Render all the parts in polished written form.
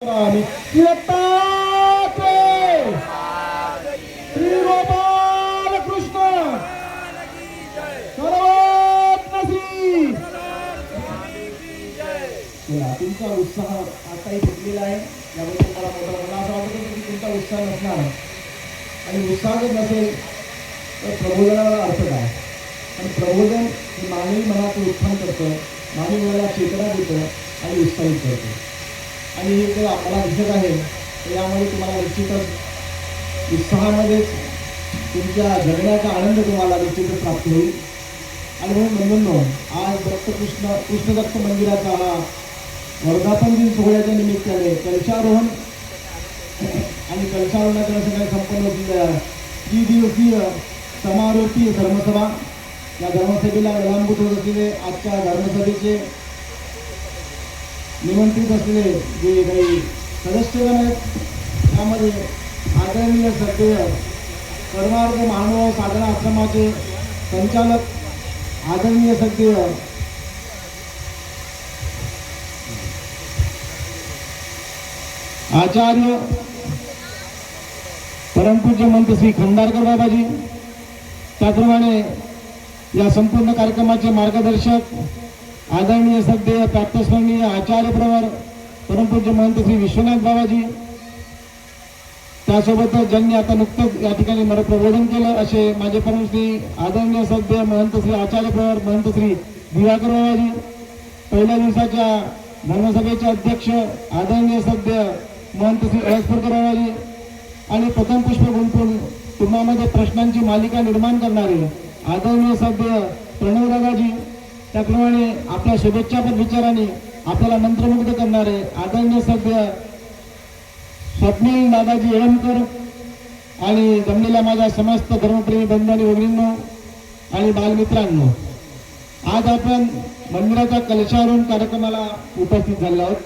श्री गोपाल कृष्ण सर्वज्ञ तुमचा उत्साह आताही घेतलेला आहे याबद्दल मला असं वाटतं की तुमचा उत्साह नसणार आणि उत्साह जर नसेल तर प्रबोधनाला अर्थ काय. आणि प्रबोधन हे मानवी मनाचं उत्थान करतं, मानवी मनाला चेतना देतं आणि उत्साहित करतं. आणि हे जर आपल्याला दिसत आहे तर यामध्ये तुम्हाला निश्चितच उत्साहामध्येच तुमच्या जगण्याचा आनंद तुम्हाला निश्चितच प्राप्त होईल. आणि म्हणून बंधूंनो, आज कृष्णदत्त मंदिराचा हा वर्धापन दिन सोहळ्याच्या निमित्ताने कलशारोहण आणि कलशारोहणाच्या सगळ्या संपन्न असलेल्या 3 दिवसीय समारोपीय धर्मसभा, या धर्मसभेला विलंबित होत असलेले आजच्या धर्मसभेचे निमंत्रित असलेले जे काही सदस्यगण आहेत त्यामध्ये आदरणीय सध्या परमार्थ मानव साधना आश्रमाचे संचालक आदरणीय सध्या आचार्य परमपूज्य मंत श्री खंडारकर बाबाजी, त्याप्रमाणे या संपूर्ण कार्यक्रमाचे मार्गदर्शक आदरणीय सध्या प्राप्तस्मरणीय आचार्य प्रवर परमपूज्य महंत श्री विश्वनाथ बाबाजी, त्यासोबतच ज्यांनी आता नुकतंच या ठिकाणी मला प्रबोधन केलं असे माझे परमश्री आदरणीय सध्या महंत श्री आचार्य प्रवर महंत श्री दिवाकर बाबाजी, पहिल्या दिवसाच्या धर्मसभेचे अध्यक्ष आदरणीय सध्या महंत श्री अळसपूरकर बाबाजी आणि प्रथम पुष्प गुंफून तुम्हामध्ये प्रश्नांची मालिका निर्माण करणारे आदरणीय सध्या प्रणव दादाजी, त्याप्रमाणे आपल्या शुभेच्छापर विचाराने आपल्याला मंत्रमुग्ध करणारे आदरणीय सध्या स्वप्नील दादाजी येळमकर आणि जमलेल्या माझ्या समस्त धर्मप्रेमी बंधू आणि भगिनींनो आणि बालमित्रांनो, आज आपण मंदिराच्या कलशारोहण कार्यक्रमाला उपस्थित झालो आहोत.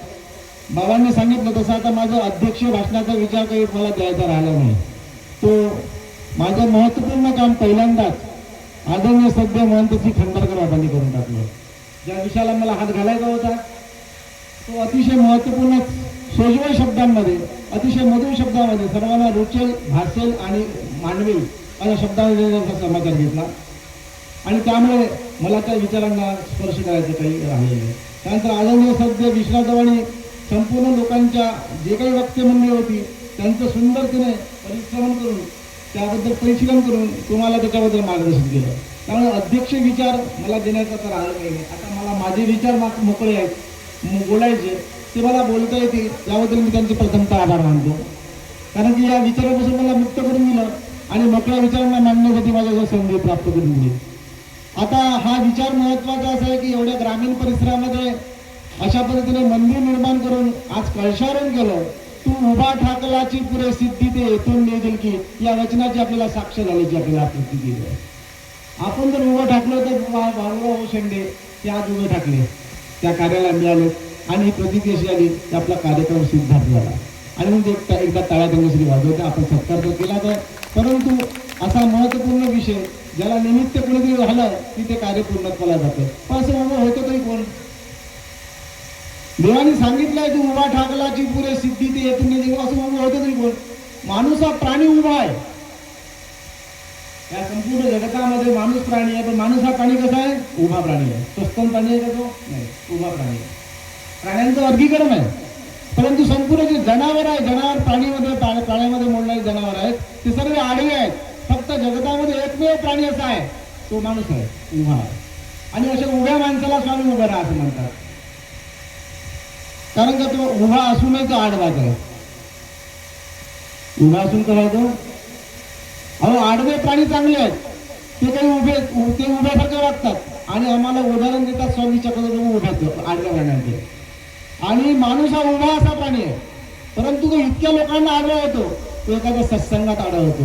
बाबांनी सांगितलं तसं आता माझं अध्यक्ष भाषणाचा विचार काही मला द्यायचा राहिला नाही. तो माझं महत्त्वपूर्ण काम पहिल्यांदाच आदरणीय सध्या महंत श्री खंडारकर बाबांनी करून टाकलं. ज्या विषयाला मला हात घालायचा होता तो अतिशय महत्त्वपूर्ण सोजवळ शब्दांमध्ये, अतिशय मधुर शब्दामध्ये, सर्वांना रुचेल, भासेल आणि मानवेल अशा शब्दांमध्ये त्याचा समाचार घेतला. आणि त्यामुळे मला त्या विचारांना स्पर्श करायचं काही राहिलेलं नाही. त्यानंतर आदरणीय सध्या विश्वासवाणी संपूर्ण लोकांच्या जे काही वक्तव्य होती त्यांचं सुंदरतेने परिश्रम करून त्याबद्दल परिशीलन करून तुम्हाला त्याच्याबद्दल मार्गदर्शन केलं. त्यामुळे अध्यक्ष विचार मला देण्याचा तर राहिला नाही. आता मला माझे विचार मोकळे आहेत, बोलायचे ते मला बोलता येते, याबद्दल मी त्यांचे प्रथमतः आभार मानतो. कारण की या विचारापासून मला मुक्त करून दिलं आणि मोकळ्या विचारांना मांडण्यासाठी माझ्या संधी प्राप्त करून दिली. आता हा विचार महत्त्वाचा असा आहे की एवढ्या ग्रामीण परिसरामध्ये अशा पद्धतीने मंदिर निर्माण करून आज कलशारोहण केलं. तू उभा ठाकलाची पुरे सिद्धी ते येथून निघेल की या वचनाची आपल्याला साक्ष झाल्याची आपल्याला प्रतीती आहे. आपण जर उभं ठाकलं तर भाऊराव शेंडे ते आज उभे ठाकले, त्या कार्याला मिळाले आणि ही प्रतीती अशी आली की आपला कार्यक्रम सिद्धार्थ झाला. आणि मग एकदा टाळ्या त्यांच्यासाठी वाजवता आपण सत्कार तर केलाच आहे, परंतु असा महत्त्वपूर्ण विषय ज्याला निमित्त कोणीतरी झालं की ते कार्य पूर्णत्वाला जातं. पण असं बाबा होतं तरी कोण? देवाने सांगितलंय तू उभा ठाकलाची पुरे सिद्धी ते येथून निघेल, असं बाबा होतं तरी कोण? माणूस हा प्राणी उभा आहे. या संपूर्ण जगतामध्ये माणूस प्राणी आहे, पण माणूस हा प्राणी कसा आहे? उभा प्राणी आहे. स्वस्तन प्राणी आहे का तो? नाही, उभा प्राणी आहे. प्राण्यांचं वर्गीकरण आहे, परंतु संपूर्ण जे जनावर आहे, जनावर प्राण्यामध्ये मोडणारे जनावर आहेत ते सर्व आडवे आहेत. फक्त जगतामध्ये एकमेव प्राणी असा आहे तो माणूस आहे, उभा आहे. आणि अशा उभ्या माणसाला स्वामी उभा राहा असं म्हणतात. कारण का तो उभा असूनही तो आडवाच आहे. उभा असून कसा तो? अहो, आडवे प्राणी चांगले आहेत, ते काही उभ्यासारखे वागतात आणि आम्हाला उदाहरण देतात स्वामी चक्रवर्ती उभ्याच आडव्या प्राण्यांचे. आणि माणूस हा उभा असा प्राणी आहे, परंतु तो इतक्या लोकांना आडवा होतो. तो एखाद्या सत्संगात आडवा होतो,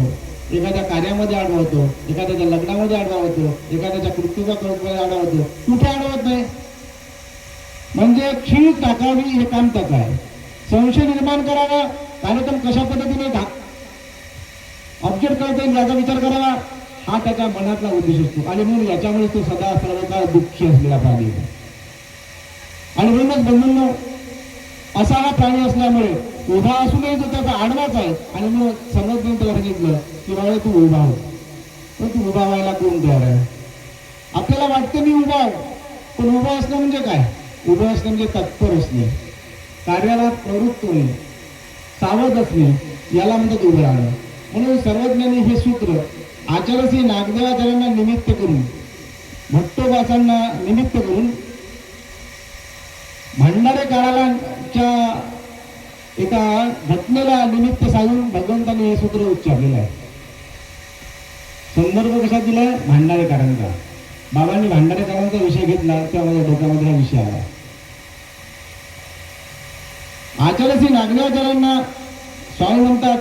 एखाद्या कार्यामध्ये आडवा होतो, एखाद्याच्या लग्नामध्ये आडवा होतो, एखाद्याच्या कृत्यूचा आडवा होतो. कुठे आडवत नाही? म्हणजे खीळ टाकावी हे काम त्याचं आहे. संशय निर्माण करावा, कार्यक्रम कशा पद्धतीने ऑब्जेक्ट करता येईल याचा विचार करावा, हा त्याच्या मनातला उद्देश असतो. आणि म्हणून याच्यामुळे तो सदा सर्वकाळ दुःखी असलेला प्राणी. आणि म्हणूनच बंधूंनो, असा हा प्राणी असल्यामुळे उभा असूनही तो त्याचा आडवाच आहे. आणि मग समजून त्याला सांगितलं की बाबा तू उभा हो, पण तू उभा व्हायला कोण तयार आहे? आपल्याला वाटतं मी उभा आहे, पण उभं असणं म्हणजे काय? उभं असणं म्हणजे तत्पर असणे, कार्याला प्रवृत्त होणे, सावध असणे, याला म्हणतात उभं राहणं. म्हणून सर्वज्ञांनी हे सूत्र आचार्यश्री नागदेवाचार्यांना निमित्त करून, भट्टोबासांना निमित्त करून, भंडारे काळाच्या एका घटनेला निमित्त साधून भगवंतांनी हे सूत्र उच्चारलेलं आहे. संदर्भ कसा दिलाय? भांडारेकरांचा. बाबांनी भांडारेकरांचा विषय घेतला तेव्हा माझ्या डोक्यामध्ये हा विषय आला. आचार्यश्री नागदेवाचार्यांना स्वामी म्हणतात,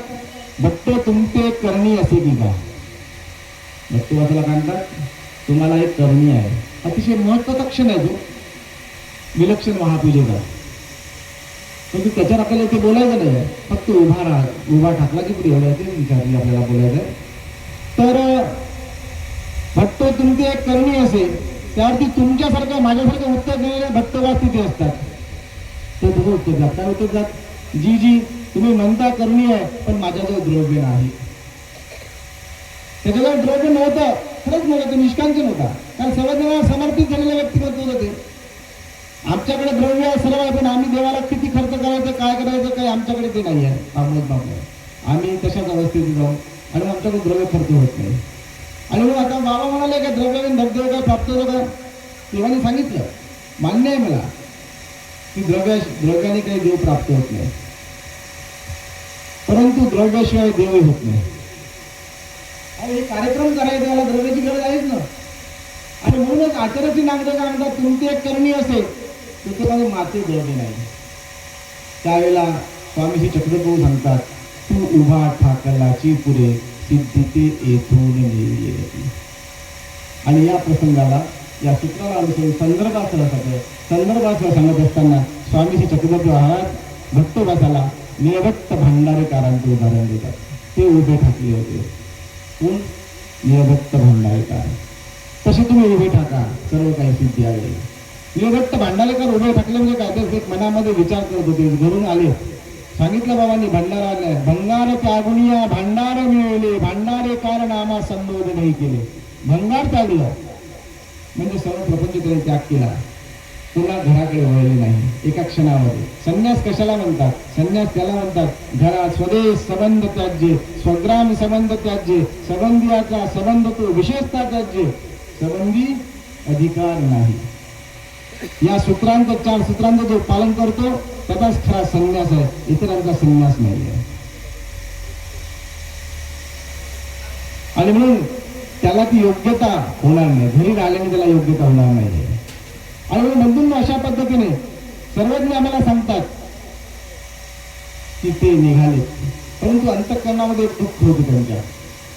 भट्टो तुमचे करणी असे की का? भट्टोबासाला काय म्हणतात? तुम्हाला एक करणी आहे. अतिशय महत्वाचा क्षण आहे तो, विलक्षण महापूजेचा. पण त्याच्यावर आपल्याला इथे बोलायचं नाही आहे, फक्त उभा राहा. उभा ठाकला की पुढे एवढं ते विचारली आपल्याला बोलायचं आहे. तर भट्टो तुमची एक करणी असेल, त्यावरती तुमच्यासारखं माझ्यासारखं उत्तर देणारे भट्टोबास तिथे असतात. ते तुझं उत्तर जात काय उत्तर जात? जी जी तुम्ही म्हणता करणी आहे, पण माझ्याजवळ द्रव्य नाही. त्याच्याजवळ द्रव्य नव्हतं, खरंच नव्हतं, ते निष्कांचन होता. कारण सर्वजणांना समर्पित झालेलं व्यक्तिमत्व होतं ते. आमच्याकडे द्रव्य आहे सर्व आहे, पण आम्ही देवाला किती खर्च करायचं, काय करायचं, काही आमच्याकडे ते नाही आहे. आम्ही तशाच अवस्थेत जाऊ आणि आमच्याकडे द्रव्य खर्च होत नाही. आणि मग आता बाबा म्हणाले का द्रव्याने धबधबे काय प्राप्त होतं का? देवाने सांगितलं, मान्य आहे मला की द्रव्याने काही देव प्राप्त होत नाही, परंतु द्रव्याशिवाय देवही होत नाही. आणि हे कार्यक्रम करायचे त्याला द्रव्याची गरज आहेच ना. आणि म्हणूनच आचार्यश्री नागदेव काय म्हणतात, तुमची एक करणी असेल त्याच्यामध्ये माते द्रव्य नाही. त्यावेळेला स्वामी श्री चक्रप्रभू सांगतात, तू उभा ठाकलाची पुरे सिद्धी येथून नेली. आणि या प्रसंगाला, या सूत्राला अनुसरून संदर्भासह सांगत असताना स्वामी श्री चक्रप्रभू महाराज भट्टोबासाला नियभट्ट भांडारेकारांचे उदाहरण देतात. ते उभे ठाकले होते. कोण? नियभट्ट भांडारेकार. तसे तुम्ही उभे ठाका, सर्व काही सिद्धी आहे. नियभट्ट भांडारेकर उभे ठाकले म्हणजे काय? तर एक मनामध्ये विचार करत होते, घरून आले, सांगितलं बाबांनी भंडारा आलाय, भंगार त्यागुनिया भांडार मिळवले, भांडारे कारण आम्हा संबोध नाही केले. भंगार त्यागलं म्हणजे सर्व प्रपंच त्याने त्याग केला, पुन्हा घराकडे वळले नाही एका क्षणामध्ये. संन्यास कशाला म्हणतात? संन्यास त्याला म्हणतात, घरा स्वदेश संबंध त्याज्य, स्वग्राम संबंध त्याज्य, संबंधियाचा संबंध तो विशेषता त्याज्य, संबंधी अधिकार नाही. या सूत्रांचं, 4 सूत्रांचं जो पालन करतो त्याचाच खरा संन्यास आहे, इतरांचा संन्यास नाही आहे. आणि म्हणून त्याला ती योग्यता होणार नाही, घरी राहिल्याने त्याला योग्यता होणार नाही. आणि म्हणून बंधूंनो, अशा पद्धतीने सर्वज्ञ आम्हाला सांगतात की ते निघाले, परंतु अंतःकरणामध्ये एक दुःख होतं त्यांच्या.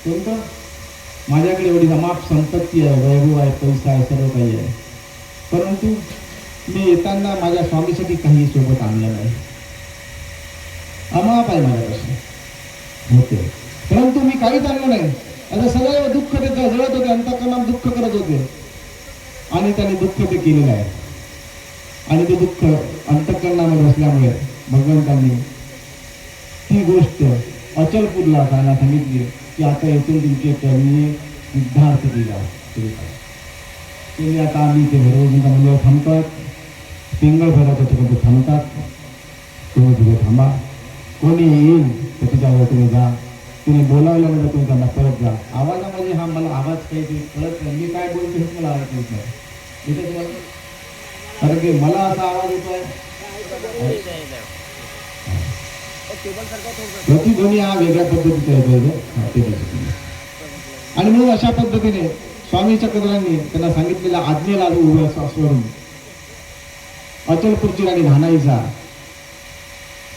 कोणतं? माझ्याकडे एवढी अमाप संपत्ती आहे, वैभव आहे, पैसा आहे, सर्व काही आहे, परंतु मी येताना माझ्या स्वामीसाठी काही सोबत आणलं नाही. अमाप आहे माझ्यापासून होते, परंतु मी काहीच आणलं नाही. आता सदैव दुःख त्याचं जळत होते, अंतःकरणात दुःख करत होते. आणि त्याने दुःख ते केलेलं आहे. आणि ते दुःख अंतःकरणामध्ये असल्यामुळे भगवंतांनी ती गोष्ट अचलपूरला जायला सांगितली की आता येथून तुमचे कर्मी सिद्धार्थ दिला. तुम्ही आता आम्ही ते भरवूनच्या मंदिरावर थांबतात, पिंगळ भरायचं तिकडे थांबतात, तुम्ही तिथे थांबा, कोणी येईल तर त्याच्यावर तुम्ही जा, तुम्ही बोलावल्यानंतर तुम्ही त्यांना परत जा. आवाजामध्ये हा मला आवाज काही ते कळत नाही, मी काय बोलतो हेच मला आवाज येत नाही. इथे तुम्हाला कारण की मला असा आवाज येतोय, प्रतिध्वनी हा वेगळ्या पद्धतीचा येतोय. आणि म्हणून अशा पद्धतीने स्वामी चक्रधरांनी त्यांना सांगितलेल्या आज्ञेला उभ्या स्वरून अचलपूरची राणी धानाईचा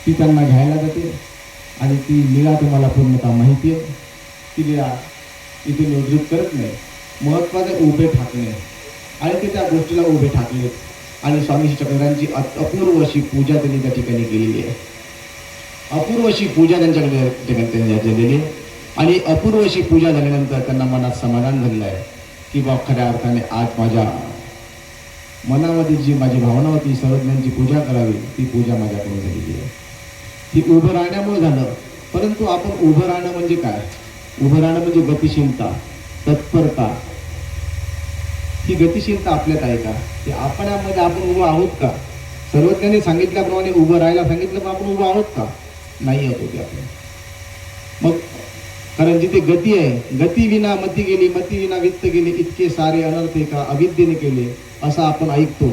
ती त्यांना घ्यायला जाते. आणि ती लीला तुम्हाला पूर्णतः माहिती आहे. ती लीला इथे नियोजित करत नाही, महत्वाचे उभे ठाकणे. आणि ते त्या गोष्टीला उभे ठाकले. आणि स्वामी चक्रधरांची अपूर्व अशी पूजा त्यांनी त्या ठिकाणी केलेली आहे. अपूर्व अशी पूजा त्यांच्याकडे झालेली आहे. आणि अपूर्व अशी पूजा झाल्यानंतर त्यांना मनात समाधान झालेलं आहे की बा खऱ्या अर्थाने आज माझ्या मनामध्ये जी माझी भावना होती सर्वज्ञांची पूजा करावी ती पूजा माझ्याकडून झालेली आहे. ती उभं राहण्यामुळे झालं. परंतु आपण उभं राहणं म्हणजे काय? उभं राहणं म्हणजे गतिशीलता, तत्परता. ही गतिशीलता आपल्यात आहे का? ते आपल्यामध्ये आपण उभं आहोत का? सर्वज्ञांनी सांगितल्याप्रमाणे उभं राहायला सांगितलं, पण आपण उभं आहोत का? नाही आहोत ते आपण. मग कारण जिथे गती आहे, गती विना मती गेली, मती विना वित्त गेले, इतके सारे अनर्थ का अविद्येने केले, असं आपण ऐकतो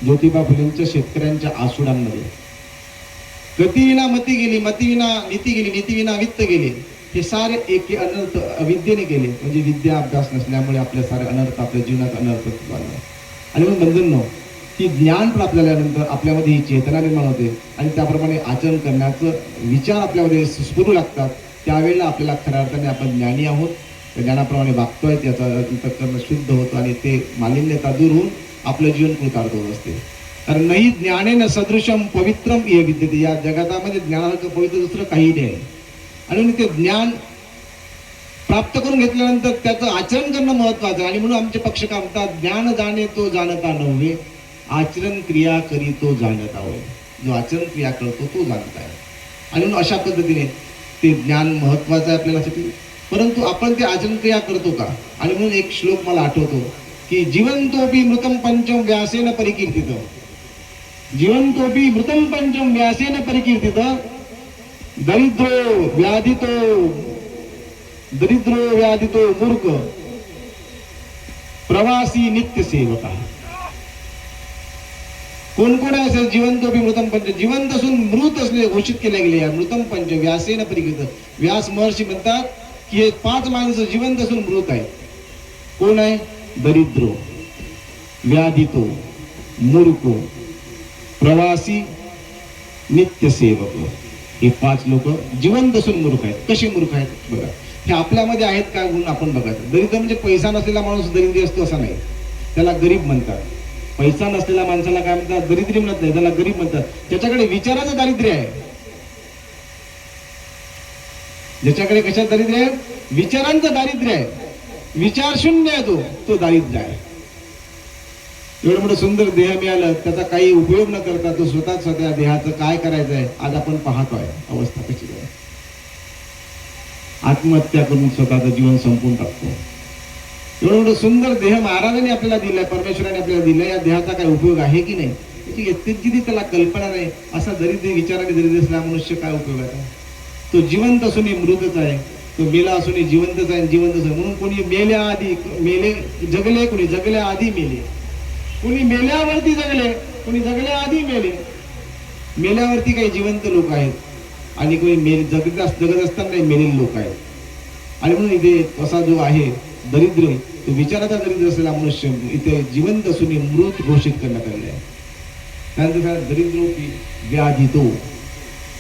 ज्योतिबा फुलेंच्या शेतकऱ्यांच्या आसुडांमध्ये. गती विना मती गेली, मती विना नीती गेली, नीती विना वित्त गेले, हे सारे एक अनर्थ अविद्येने केले. म्हणजे विद्या अभ्यास नसल्यामुळे आपल्या सारे अनर्थ, आपल्या जीवनात अनर्थ झाला. आणि मग बंधन की ज्ञान प्राप्त झाल्यानंतर आपल्यामध्ये ही चेतना निर्माण होते आणि त्याप्रमाणे आचरण करण्याचं विचार आपल्यामध्ये स्फुरू लागतात. त्यावेळेला आपल्याला खऱ्या अर्थाने आपण ज्ञानी आहोत, त्या ज्ञानाप्रमाणे वागतोय, त्याचा अंतःकरण शुद्ध होतं आणि ते मालिन्यता दूर होऊन आपलं जीवन कृतार्थ होत असते. कारण नाही ज्ञानेन सदृशम पवित्रम हे विद्यते. या जगातामध्ये ज्ञानासारखं पवित्र दुसरं काही नाही. आणि ते ज्ञान प्राप्त करून घेतल्यानंतर त्याचं आचरण करणं महत्वाचं आहे. आणि म्हणून आमचे पक्ष काय म्हणतात, ज्ञान जाणे तो जाणता नव्हे, आचरण क्रिया करी तो जाणता होय. जो आचरण क्रिया करतो तो जाणता आहे. आणि म्हणून अशा पद्धतीने ते ज्ञान महत्वाचं आहे आपल्यासाठी. परंतु आपण ते आचरण क्रिया करतो का? आणि म्हणून एक श्लोक मला आठवतो की जीवंतोपी मृतम पंचम व्यासेन परिकीर्तित. जीवंतोपी मृतम पंचम व्यासेन परिकीर्तित. दरिद्रो व्याधितो मूर्ख प्रवासी नित्य सेवका. कोण कोण आहे असेल? जिवंतोपी मृतम पंच. जिवंत असून मृत असले घोषित केले गेले या मृतम पंच व्यासेन परिकीर्तित. व्यास महर्षी म्हणतात की हे 5 माणसं जिवंत असून मृत आहेत. कोण आहे? दरिद्रो, व्याधितो, मूर्ख, प्रवासी, नित्य सेवक. हे 5 लोक जिवंत असून मूर्ख आहेत. कसे मूर्ख आहेत बघा. हे आपल्यामध्ये आहेत का गुण आपण बघायचं. दरिद्र म्हणजे पैसा नसलेला माणूस दरिद्री असतो असं नाही, त्याला गरीब म्हणतात. पैसा नसलेल्या माणसाला काय म्हणतात? दरिद्री म्हणत नाही, त्याला गरीब म्हणतात. ज्याच्याकडे विचाराचं दारिद्र्य आहे, ज्याच्याकडे कशात दारिद्र्य आहे? विचारांचं दारिद्र्य आहे, विचार शून्य आहे, तो दारिद्र्य आहे. एवढं मोठं सुंदर देह मिळालं, त्याचा काही उपयोग न करता तो स्वतः देहाचं काय करायचं आहे आज आपण पाहतोय अवस्था कशी आहे. आत्महत्या करून स्वतःचं जीवन संपवून टाकतो. एवढं मोठं सुंदर देह महाराजांनी आपल्याला दिलाय, परमेश्वराने आपल्याला दिलाय. या देहाचा काय उपयोग आहे की नाही याची इतकी त्याला कल्पना नाही. असा दरिद्र विचाराने दरिद्र असलेला मनुष्य काय उपयोग आहे? तो जिवंत असूनही मृतच आहे, तो मेला असूनही जिवंतच आहे, जिवंतच आहे. म्हणून कोणी मेल्या आधी मेले जगले, कोणी जगल्या आधी मेले, कोणी मेल्यावरती जगले, कोणी जगल्या आधी मेले. मेल्यावरती काही जिवंत लोक आहेत आणि कोणी जगत असताना मेलेले लोक आहेत. आणि म्हणून इथे असा जो आहे दरिद्र, तो विचाराचा दरिद्र असलेला मनुष्य इथे जिवंत असून मृत घोषित करण्यात आलेला आहे. त्यानंतर दरिद्रो की व्याधी तो.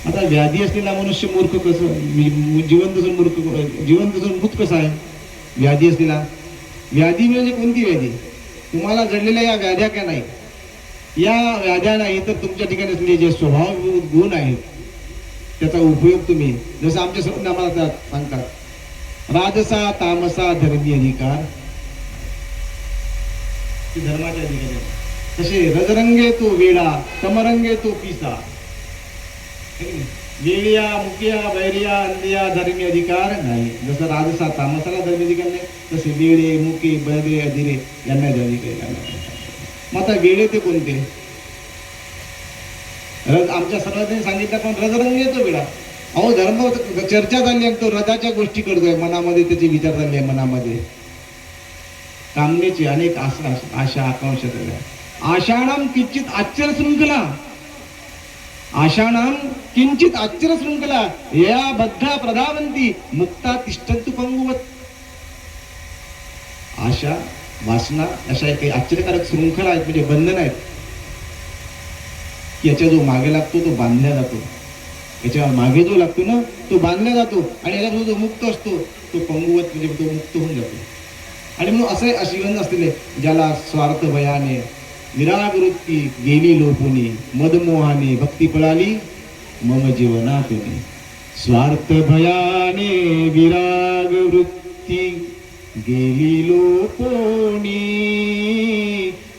आता व्याधी असलेला मनुष्य मूर्ख कसं? जिवंत असून मूर्ख, जिवंत असून मृत कसा आहे? व्याधी असलेला. व्याधी म्हणजे कोणती व्याधी? तुम्हाला जडलेल्या या व्याध्या का नाही, या व्याध्या नाही तर तुमच्या ठिकाणी असलेले जे स्वभाव गुण आहेत त्याचा उपयोग तुम्ही, जसं आमच्या सर्व आम्हाला सांगतात, राजसा तामसा धर्मी अधिकार, धर्माचे अधिकार. तसे रजरंगे तो वेडा, तमरंगे तो पिसा. वेळिया, मुकिया, बैरिया, अंधिया धर्मी अधिकार नाही. जसं राजसा तामसाला धर्मी अधिकार नाही, तसे वेळे, मुके, बैरे, अधिरे यांना अधिकार नाही. मग आता वेळे ते कोणते? आमच्या सर्वांनी सांगितलं, पण रजरंग येतो वेळा. अहो धर्म चर्चा झाली आहे, तो रजाच्या गोष्टी करतोय, मनामध्ये त्याचे विचार झाले आहे, मनामध्ये कामनेची अनेक आशा आकांक्षा झाल्या. आशाणाम किंचित आश्चर्य शृंखला, आशाणाम किंचित आश्चर्य शृंखला या बद्धा प्रधावंती मुक्ता तिष्ठन्तु पंगुवत. आशा, वासना अशा काही आश्चर्यकारक शृंखला आहेत, म्हणजे बंधन आहेत. याच्या जो मागे लागतो तो बांधला जातो, याच्या मागे जो लागतो ना तो बांधला जातो, आणि याचा जो मुक्त असतो तो पंगुवत म्हणजे तो मुक्त होऊन जातो. आणि म्हणून असे अशीवन असलेले ज्याला स्वार्थ भयाने विराग वृत्ती गेली लोपुनी, मदमोहाने भक्ती पळाली मम जीवनातुनी. स्वार्थ भयाने विराग वृत्ती गेली लोपुनी,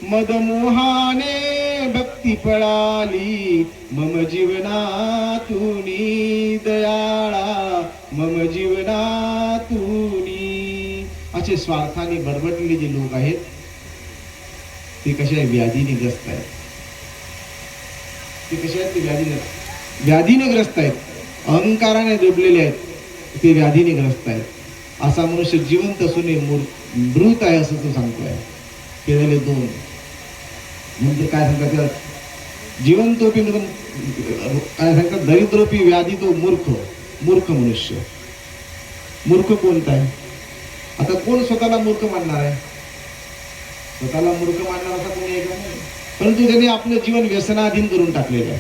मदमोहाने भक्ती पळाली मम जीवनातूनी दयाळा मम जीवनातूनी. असे स्वार्थाने बरबटलेले जे लोक आहेत ते कशा व्याधीने ग्रस्त आहेत. ते कशा आहेत? ते व्याधीने ग्रस्त आहेत. अहंकाराने जोडलेले आहेत. ते व्याधीने ग्रस्त आहेत. असा मनुष्य जिवंत असून मृत आहे असं तो सांगतोय. केलेले दोन म्हणजे काय सांगतात? जिवंतोपी काय सांगतात? दरिद्रोपी व्याधी तो मूर्ख मनुष्य. मूर्ख कोणता आहे? आता कोण स्वतःला मूर्ख मानणार आहे? स्वतःला मूर्ख मानणार असा कोणी एक नाही. परंतु त्यांनी आपलं जीवन व्यसनाधीन करून टाकलेलं आहे.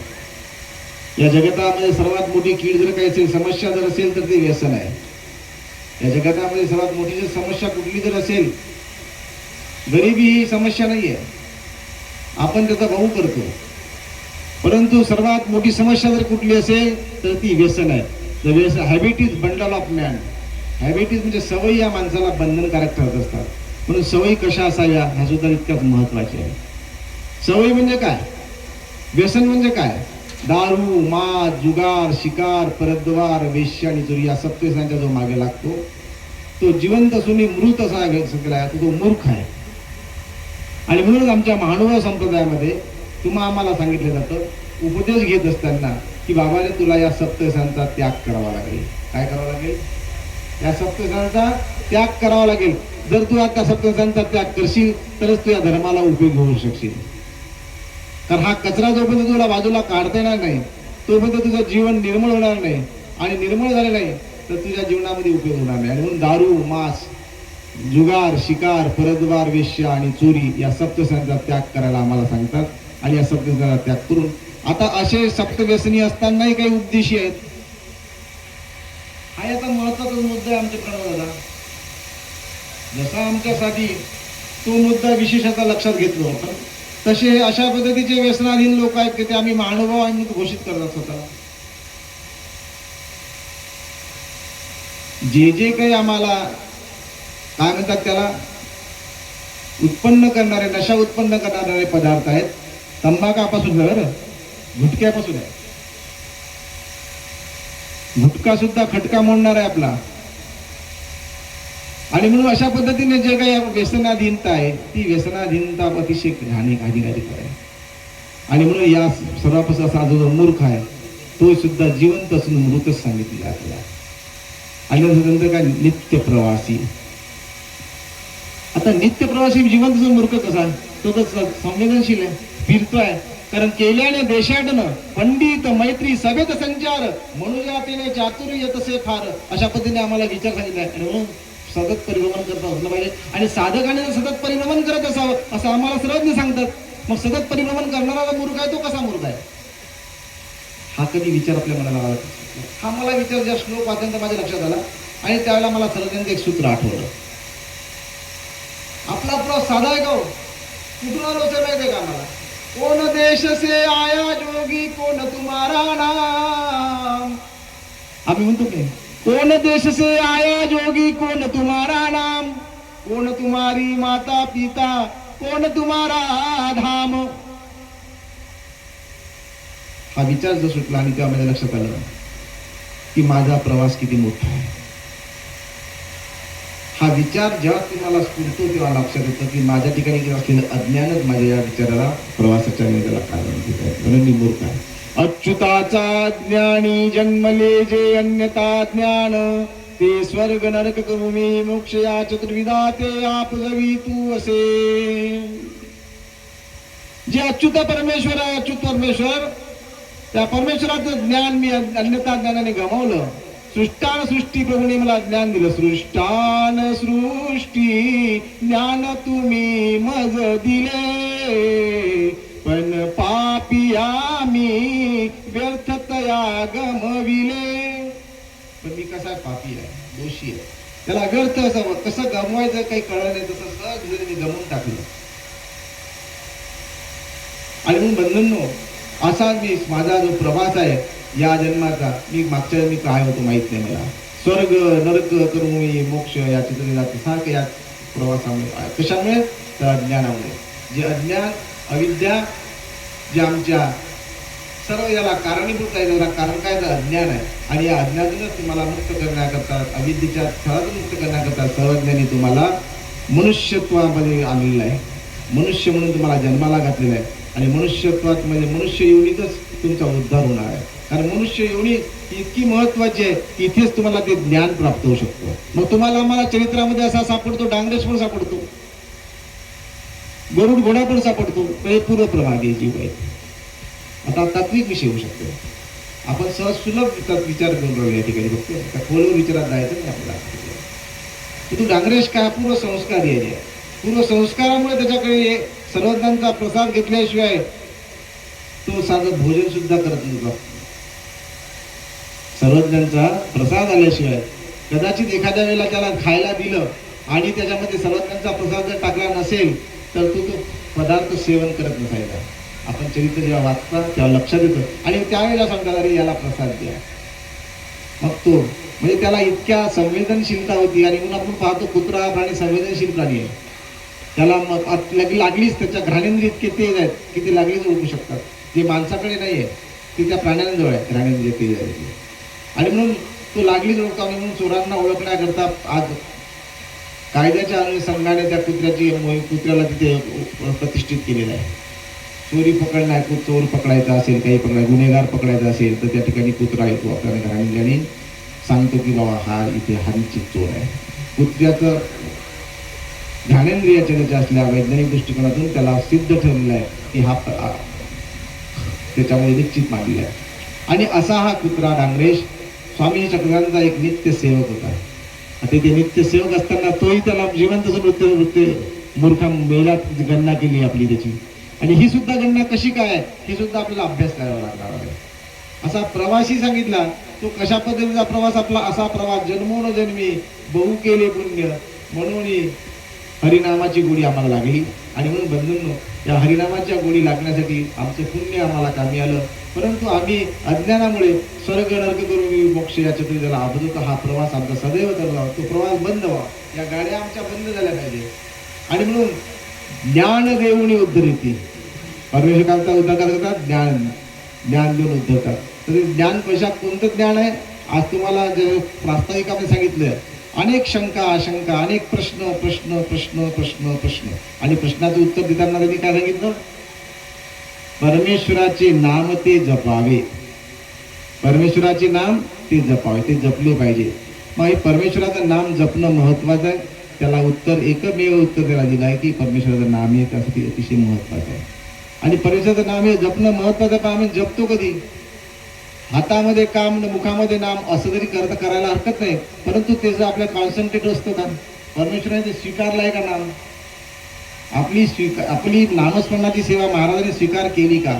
या जगतामध्ये सर्वात मोठी कीड जर काही असेल, समस्या जर असेल तर ते व्यसन आहे. या जगतामध्ये सर्वात मोठी जर समस्या कुठली जर असेल, गरिबी ही समस्या नाहीये, आपण त्याचा भाऊ करतो. परंतु सर्वात मोठी समस्या जर कुठली असेल तर ती व्यसन आहे. द व्यसन habit is bundle of man. Habit is म्हणजे सवयी या माणसाला बंधनकारक ठरत असतात. म्हणून सवयी कशा असाव्या ह्या सुद्धा इतक्याच महत्वाच्या आहे. सवयी म्हणजे काय? व्यसन म्हणजे काय? दारू, माद, जुगार, शिकार, परद्वार, वेश्या आणि चोरी या सप्तव्यसनांच्या जो मागे लागतो तो जिवंत असून मृत असा तो मूर्ख आहे. आणि म्हणून आमच्या महानुभाव संप्रदायामध्ये तुम्हा आम्हाला सांगितलं जातं, उपदेश घेत असताना की बाबाने तुला या सप्तव्यसनांचा त्याग करावा लागेल. काय करावा लागेल? या सप्तव्यसनांचा त्याग करावा लागेल. जर तू आता सप्तव्यसनांचा त्याग करशील तरच तू या धर्माला उपयोग होऊ शकशील. कारण हा कचरा जोपर्यंत तुला बाजूला काढता येणार नाही तोपर्यंत तुझं जीवन निर्मळ होणार नाही. आणि निर्मळ झाले नाही तर तुझ्या जीवनामध्ये उपयोग होणार नाही. आणि म्हणून दारू, मांस, जुगार, शिकार, परद्वार, वेश्या आणि चोरी या सप्तव्यसनांचा त्याग करायला आम्हाला सांगतात. आणि या सप्तव्यसनाचा त्याग करून आता असे सप्तव्यसनी असतानाही काही उद्देशी आहेत. हा याचा महत्वाचा मुद्दा आहे आमच्या प्रणव दादा. जसा आमच्यासाठी तो मुद्दा विशेषतः लक्षात घेतला होता, तसे अशा पद्धतीचे व्यसनाधीन लोक आहेत की ते आम्ही महानुभाव आणि घोषित करतात स्वतःला. जे काही आम्हाला काय म्हणतात त्याला उत्पन्न करणारे, नशा उत्पन्न करणारे पदार्थ आहेत, तंबाखापासून बरं, गुटख्यापासून आहे. गुटखा सुद्धा खटका मोडणार आहे आपला. आणि म्हणून अशा पद्धतीने जे काही व्यसनाधीनता आहे ती व्यसनाधीनता अतिशय हानिकारक आहे. आणि म्हणून या सर्वापासून असा जो मूर्ख आहे तो सुद्धा जिवंत असून मृतच सांगितलेला आपल्याला. आणि नंतर काय? नित्य प्रवासी. आता नित्य प्रवासी जिवंत असून मूर्ख कसा? तो तर संवेदनशील आहे, फिरतोय. कारण केल्याने देशाटन पंडित मैत्री सभेत संचार मनुजातीने चातुर्य तसे फार. अशा पद्धतीने आम्हाला विचार सांगितला आहे. म्हणून सतत परिभ्रमण करत असलं पाहिजे. आणि साधकाने सतत परिभ्रमण करत असावं असं आम्हाला सर्वज्ञ सांगतात. मग सतत परिभ्रमण करणारा मूर्ख आहे तो कसा मूर्ख आहे? हा कधी विचार आपल्या मनाला आला? हा मला विचार ज्या श्लोक वाचल्यानंतर माझ्या लक्षात आला. आणि त्यावेळेला मला सर्वज्ञांचं एक सूत्र आठवलं. आपला साधा आहे का? कुठून आलो ते माहिती आहे का आम्हाला? कोण देश से आया जोगी कोण तुम्हारा नाम. आम्ही म्हणतो की कौन देश से आया जोगी कौन तुम्हारा नाम, कौन तुम्हारी माता पिता कौन तुम्हारा धाम. हा विचार जो सुटला आणि तेव्हा माझ्या लक्षात आलं की माझा प्रवास किती मोठा आहे. हा विचार जेव्हा तुम्हाला स्फुरतो तेव्हा लक्षात येतं की माझ्या ठिकाणी असलेलं अज्ञानच माझ्या या विचाराला प्रवासाच्या वेळेला कारण देत आहे. म्हणून मी मूर्ख आहे. अच्युताचा ज्ञानी जन्मले जे अन्यता ज्ञान, ते स्वर्ग नरक करू मी मोक्ष या चतुर्विधा ते आप जवी तू असे. जे अच्युत परमेश्वर आहे, अच्युत परमेश्वर, त्या परमेश्वराचं ज्ञान मी अन्यथा ज्ञानाने गमावलं. सृष्टान सृष्टी प्रभूने मला ज्ञान दिलं. सृष्टान सृष्टी ज्ञान तुम्ही मज दिले, पण पापिया मी व्यर्थतया गमविले. पण मी कसा पापी आहे, दोषी आहे, त्याला व्यर्थ असावं, कसं गमवायचं काही कळलं नाही, तसं सहज मी गमवून टाकलं. आणि म्हणून बंधूंनो, असा मी माझा जो प्रवास आहे या जन्माचा, मी मागच्या जन्मी काय होतो माहित नाही मला. स्वर्ग नरक करू मी मोक्ष या चित्रलेला सारखं या प्रवासामुळे. कशामुळे? तर ज्ञानामुळे. जे अज्ञान अविद्या जे आमच्या सर्व याला कारणीभूत आहे, याला कारण काय तर अज्ञान आहे. आणि या अज्ञानातूनच तुम्हाला मुक्त करण्याकरता, अविद्येच्या छळातून मुक्त करण्याकरता सर्वज्ञानी तुम्हाला मनुष्यत्वामध्ये आणलेलं आहे. मनुष्य म्हणून तुम्हाला जन्माला घातलेला आहे. आणि मनुष्यत्वात म्हणजे मनुष्य योनीतच तुमचा उद्धार होणार आहे. कारण मनुष्य योनी इतकी महत्वाची आहे की इथेच तुम्हाला ते ज्ञान प्राप्त होऊ शकतो. मग तुम्हाला आम्हाला चरित्रामध्ये असा सापडतो, डांगरेश पण सापडतो, गरुड घोडा पण सापडतो. हे पूर्वप्रभागी जीव आहे. आता तात्विक विषय होऊ शकतो. आपण सहज सुलभ विचार करून राहिलो या ठिकाणी. फक्त खोलवर विचारात जायचं नाही आपल्याला. तू डांगरेश काय पूर्वसंस्कारी आहे. पूर्वसंस्कारामुळे त्याच्याकडे सर्वज्ञांचा प्रसाद घेतल्याशिवाय तो साधं भोजन सुद्धा करत नव्हता. सर्वज्ञांचा प्रसाद आल्याशिवाय कदाचित एखाद्या वेळेला त्याला खायला दिलं आणि त्याच्यामध्ये सर्वज्ञांचा प्रसाद जर टाकला नसेल तर तो पदार्थ सेवन करत नसायचा. आपण चरित्र जेव्हा वाचता तेव्हा लक्षात येतं. आणि त्यावेळेला सांगतात अरे याला प्रसाद द्या. मग तो म्हणजे त्याला इतक्या संवेदनशीलता होती. आणि म्हणून आपण पाहतो कुत्रा हा प्राणी संवेदनशील प्राणी आहे. त्याला मग लागलीच त्याच्या घ्राणेंद्रिय इतके तेज आहेत की ते लागलीच ओळखू शकतात. जे माणसाकडे नाही आहे ते त्या प्राण्यांजवळ आहे घ्राणेंद्रिय तेज आहे. आणि म्हणून तो लागलीच ओळखतो. आणि म्हणून चोरांना ओळखण्याकरता आज कायद्याच्या अनुषंगाने त्या कुत्र्याला तिथे प्रतिष्ठित केलेलं आहे. चोरी पकडणार, चोर पकडायचा असेल, काही गुन्हेगार पकडायचा असेल तर त्या ठिकाणी कुत्रा येतो आपल्याला घराणी सांगतो की बाबा हा इथे हल्लीची चोर आहे. कुत्र्याचं घाणेंद्रियाच्या त्याच्या असल्या वैज्ञानिक दृष्टिकोनातून त्याला सिद्ध ठरलेलं आहे की हा त्याच्यामध्ये निश्चित मानलेला आहे. आणि असा हा कुत्रा डांगरेश स्वामी चक्रधांचा एक नित्य सेवक होता. आता ते नित्य सेवक असताना तोही त्याला जिवंत वृत्ती मूर्खा मेला गणना केली आपली त्याची. आणि ही सुद्धा गणना कशी काय ही सुद्धा आपल्याला अभ्यास करावा लागणार आहे. असा प्रवासी सांगितला तो कशा पद्धतीचा प्रवास आपला. असा प्रवास जन्मोनजन्मी बहु केले पुण्य म्हणून हरिनामाची गोडी आम्हाला लागली. आणि म्हणून बंधूंनो या हरिनामाच्या गोडी लागण्यासाठी आमचं पुण्य आम्हाला कामी आलं. परंतु आम्ही अज्ञानामुळे स्वर्ग नरक करून मोक्ष या चतुर्विधाला अभूत हा प्रवास आमचा सदैव चालला. तो प्रवास बंद व्हावा. या गाड्या आमच्या बंद झाल्या पाहिजे. आणि म्हणून ज्ञान देऊनी उद्धरिती परमेश्वरांचा उद्धार करतात. ज्ञान देऊन उद्धरतात. तर ज्ञान कशात कोणतं ज्ञान आहे. आज तुम्हाला जे प्रास्ताविक आपण सांगितलंय अनेक शंका आशंका अनेक प्रश्न प्रश्न प्रश्न प्रश्न प्रश्न. आणि प्रश्नाचं उत्तर देताना त्यांनी काय सांगितलं. परमेश्वराचे नाम ते जपावे. परमेश्वराचे नाम ते जपावे, ते जपले पाहिजे. मग हे परमेश्वराचं नाम जपणं महत्वाचं आहे. त्याला उत्तर एकमेव उत्तर त्याला दिलं आहे की परमेश्वराचं नाम हे त्यासाठी अतिशय महत्वाचं आहे. आणि परमेश्वराचं नाम हे जपणं महत्वाचं का. आम्ही जपतो कधी हातामध्ये काम मुखामध्ये नाम असं जरी करायला हरकत नाही. परंतु त्याचं आपल्या कॉन्सन्ट्रेट असतं का. परमेश्वराने ते स्वीकारलं आहे का नाम. आपली नामस्मरणाची सेवा महाराजांनी स्वीकार केली का.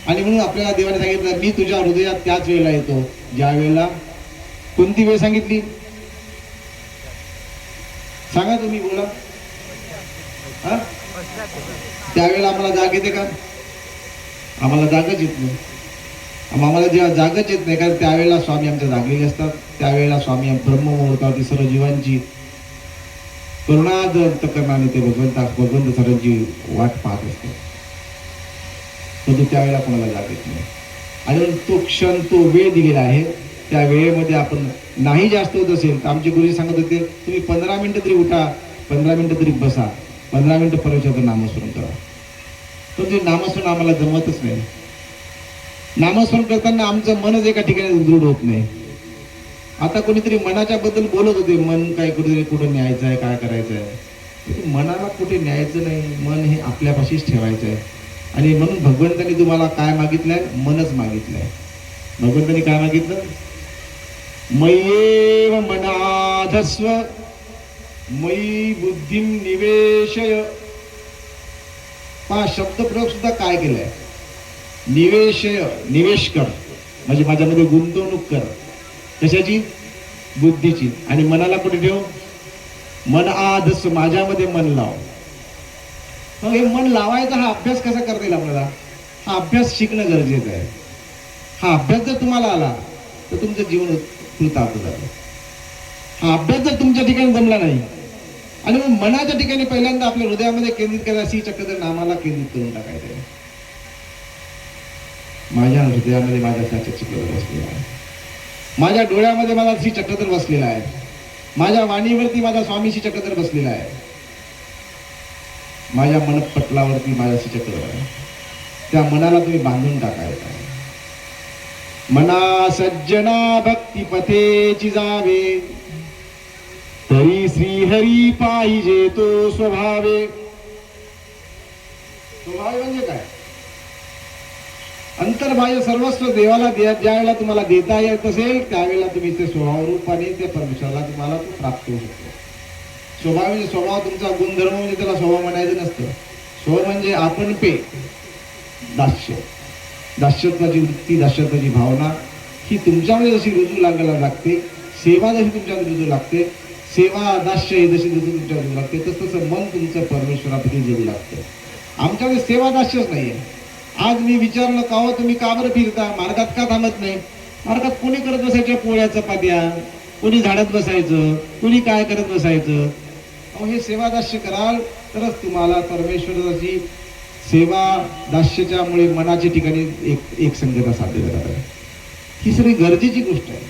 आणि म्हणून आपल्याला देवाने सांगितलं मी तुझ्या हृदयात त्याच वेळेला येतो ज्या वेळेला. कोणती वेळ सांगितली सांगा तुम्ही बोला. त्यावेळेला आम्हाला जाग येते का. आम्हाला जागच येत नाही. आम्हाला जेव्हा जागच येत नाही कारण त्यावेळेला स्वामी आमच्या जागलेले असतात. त्यावेळेला स्वामी ब्रह्ममुहूर्तावरती सर्व जीवांची करुणादंतकरणाने ते भगवंत सर्वांची वाट पाहत असतात. परंतु त्यावेळेला कोणाला जाग येत नाही. आणि तो क्षण तो वेळ दिलेला आहे. त्या वेळेमध्ये आपण नाही जास्त होत असेल तर आमचे गुरुजी सांगत होते तुम्ही 15 मिनिटं तरी उठा, 15 मिनिटं तरी बसा, 15 मिनिटं परमेश्वराचं नामस्मरण करा. पण ते नामस्मरण आम्हाला जमतच नाही. नामस्मरण करताना आमचं मनच एका ठिकाणी दृढ होत नाही. आता कोणीतरी मनाच्या बद्दल बोलत होते. मन काय कुठेतरी कुठं न्यायचं आहे काय करायचं आहे. मनाला कुठे न्यायचं नाही. मन हे आपल्यापाशीच ठेवायचं आहे. आणि म्हणून भगवंतांनी तुम्हाला काय मागितलंय मनच मागितलंय. भगवंतांनी काय मागितलं मय्येव मनाधस्व मयी बुद्धिम निवेशय. पहा शब्द प्रयोग सुद्धा काय केलाय. निवेशय निवेश कर म्हणजे माझ्यामध्ये गुंतवणूक कर. कशाची बुद्धीची. आणि मनाला कुठे ठेव मन आधस्व माझ्यामध्ये मन लाव. मग हे मन लावायचा हा अभ्यास कसा करता येईल आपल्याला. हा अभ्यास शिकणं गरजेचं आहे. हा अभ्यास जर तुम्हाला आला तर तुमचं जीवन कृतार्थ झालं. हा अभ्यास जर तुमच्या ठिकाणी जमला नाही आणि मग मनाच्या ठिकाणी पहिल्यांदा आपल्या हृदयामध्ये केंद्रित करायला श्री चक्रधर नामाला केंद्रित करून टाकायचं आहे. माझ्या हृदयामध्ये माझा चक्रधर बसलेला आहे, माझ्या डोळ्यामध्ये माझा श्री चक्रधर बसलेला आहे, माझ्या वाणीवरती माझा स्वामी श्री चक्रधर बसलेला आहे, माझ्या मनपटलावरती माझा श्री चक्रधर आहे. त्या मनाला तुम्ही बांधून टाकायचं आहे. मना सज्जना भक्ती पथेची जावे, तरी श्रीहरी पाहिजे तो स्वभावे. स्वभाव म्हणजे काय? अंतर्बाह्य सर्वस्व देवाला ज्या वेळेला तुम्हाला देता येत असेल त्यावेळेला तुम्ही ते स्वभाव रूपाने ते परमेश्वराला तुम्हाला तो प्राप्त होऊ शकतो. स्वभाव म्हणजे स्वभाव तुमचा गुणधर्म म्हणजे त्याला स्वभाव म्हणायचं नसतं. स्वभाव म्हणजे आपण पे दास्य, दास्यत्वाची वृत्ती, दास्यत्वाची भावना ही तुमच्यामध्ये जशी रुजू लागायला लागते, सेवा जशी तुमच्यामध्ये रुजू लागते, सेवा दास्य ही जशी तुमच्या रुजू लागते, तसं मन तुमचं परमेश्वराप्रती जगू लागतं. आमच्यामध्ये सेवा दास्यच नाहीये. आज मी विचारलं का हो तुम्ही का बरं फिरता, मार्गात का थांबत नाही? मार्गात कोणी करत बसायच्या पोळ्या चपात्या, कोणी झाडात बसायचं, कोणी काय करत बसायचं. अहो हे सेवा दास्य कराल तरच तुम्हाला परमेश्वराची सेवा दास्याच्यामुळे मनाच्या ठिकाणी एक संगता साध्य करणार आहे. ही सगळी गरजेची गोष्ट आहे.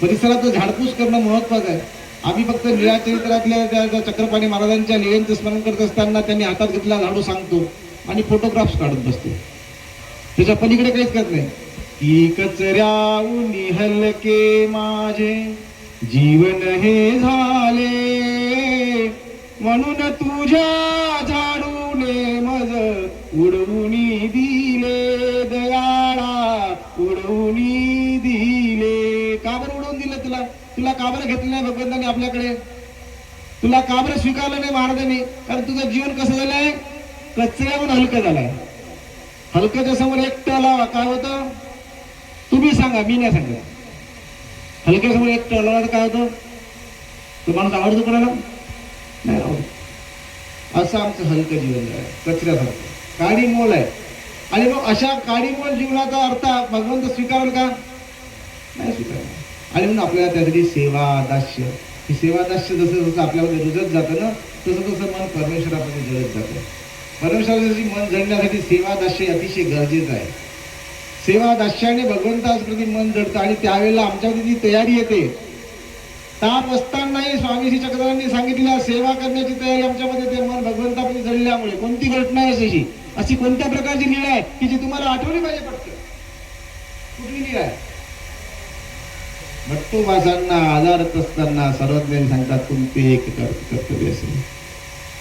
परिसराचं झाडपूस करणं महत्वाचं आहे. आम्ही फक्त लीळाचरित्रातल्या त्या चक्रपाणी महाराजांच्या लीळेंचं स्मरण करत असताना त्यांनी हातात घेतला झाडू सांगतो आणि फोटोग्राफ्स काढत बसतो, त्याच्या पलीकडे काहीच करत नाही. की कचऱ्याहून हलके माझे जीवन हे झाले, म्हणून तुझ्या झाडूने मज उडवून दिले, दयाळा उडवून दिले. का बरं उडवून दिलं तुला? तुला का बरं घेतलं नाही भगवंतांनी आपल्याकडे? तुला का बरं स्वीकारलं नाही महाराजांनी? कारण तुझं जीवन कसं झालंय? कचऱ्याहून हलकं झालंय. हलक्याच्या समोर एकटं लावा काय होतं? तुम्ही सांगा, मी नाही सांगा. हलक्यासमोर एकटं लावा तर काय होतं? तो माणूस आवडतो कोणाला? नाही आवडत. असं आमचं हलकं जीवन आहे, कचऱ्यासारखं, काडी मोल आहे. आणि मग अशा काडी मोल जीवनाचा अर्थ भगवंत स्वीकारेल का? नाही स्वीकारणार. आणि म्हणून आपल्याला त्यासाठी सेवा दास्य, ही सेवा दास्य जसं जसं आपल्यामध्ये रुजत जातं ना, तसं तसं मन परमेश्वरामध्ये जळत जातं. परमेश्वराची मन जळण्यासाठी सेवा दास्य अतिशय गरजेचं आहे. सेवा दास्याने भगवंताप्रती मन जडतं आणि त्यावेळेला आमच्यामध्ये जी तयारी येते, ताप असतानाही स्वामी श्री चक्रधरांनी सांगितलेल्या सेवा करण्याची तयारी आमच्यामध्ये ते मन भगवंताप्रती जळल्यामुळे. कोणती घटना आहे अशी कोणत्या प्रकारची लीळा आहे की जी तुम्हाला आठवली पाहिजे पटकन? कुठली लीळा आहे? भट्टोबासांना आजारत असताना सर्वज्ञानी सांगतात तुमचे एक कर्तव्य असेल,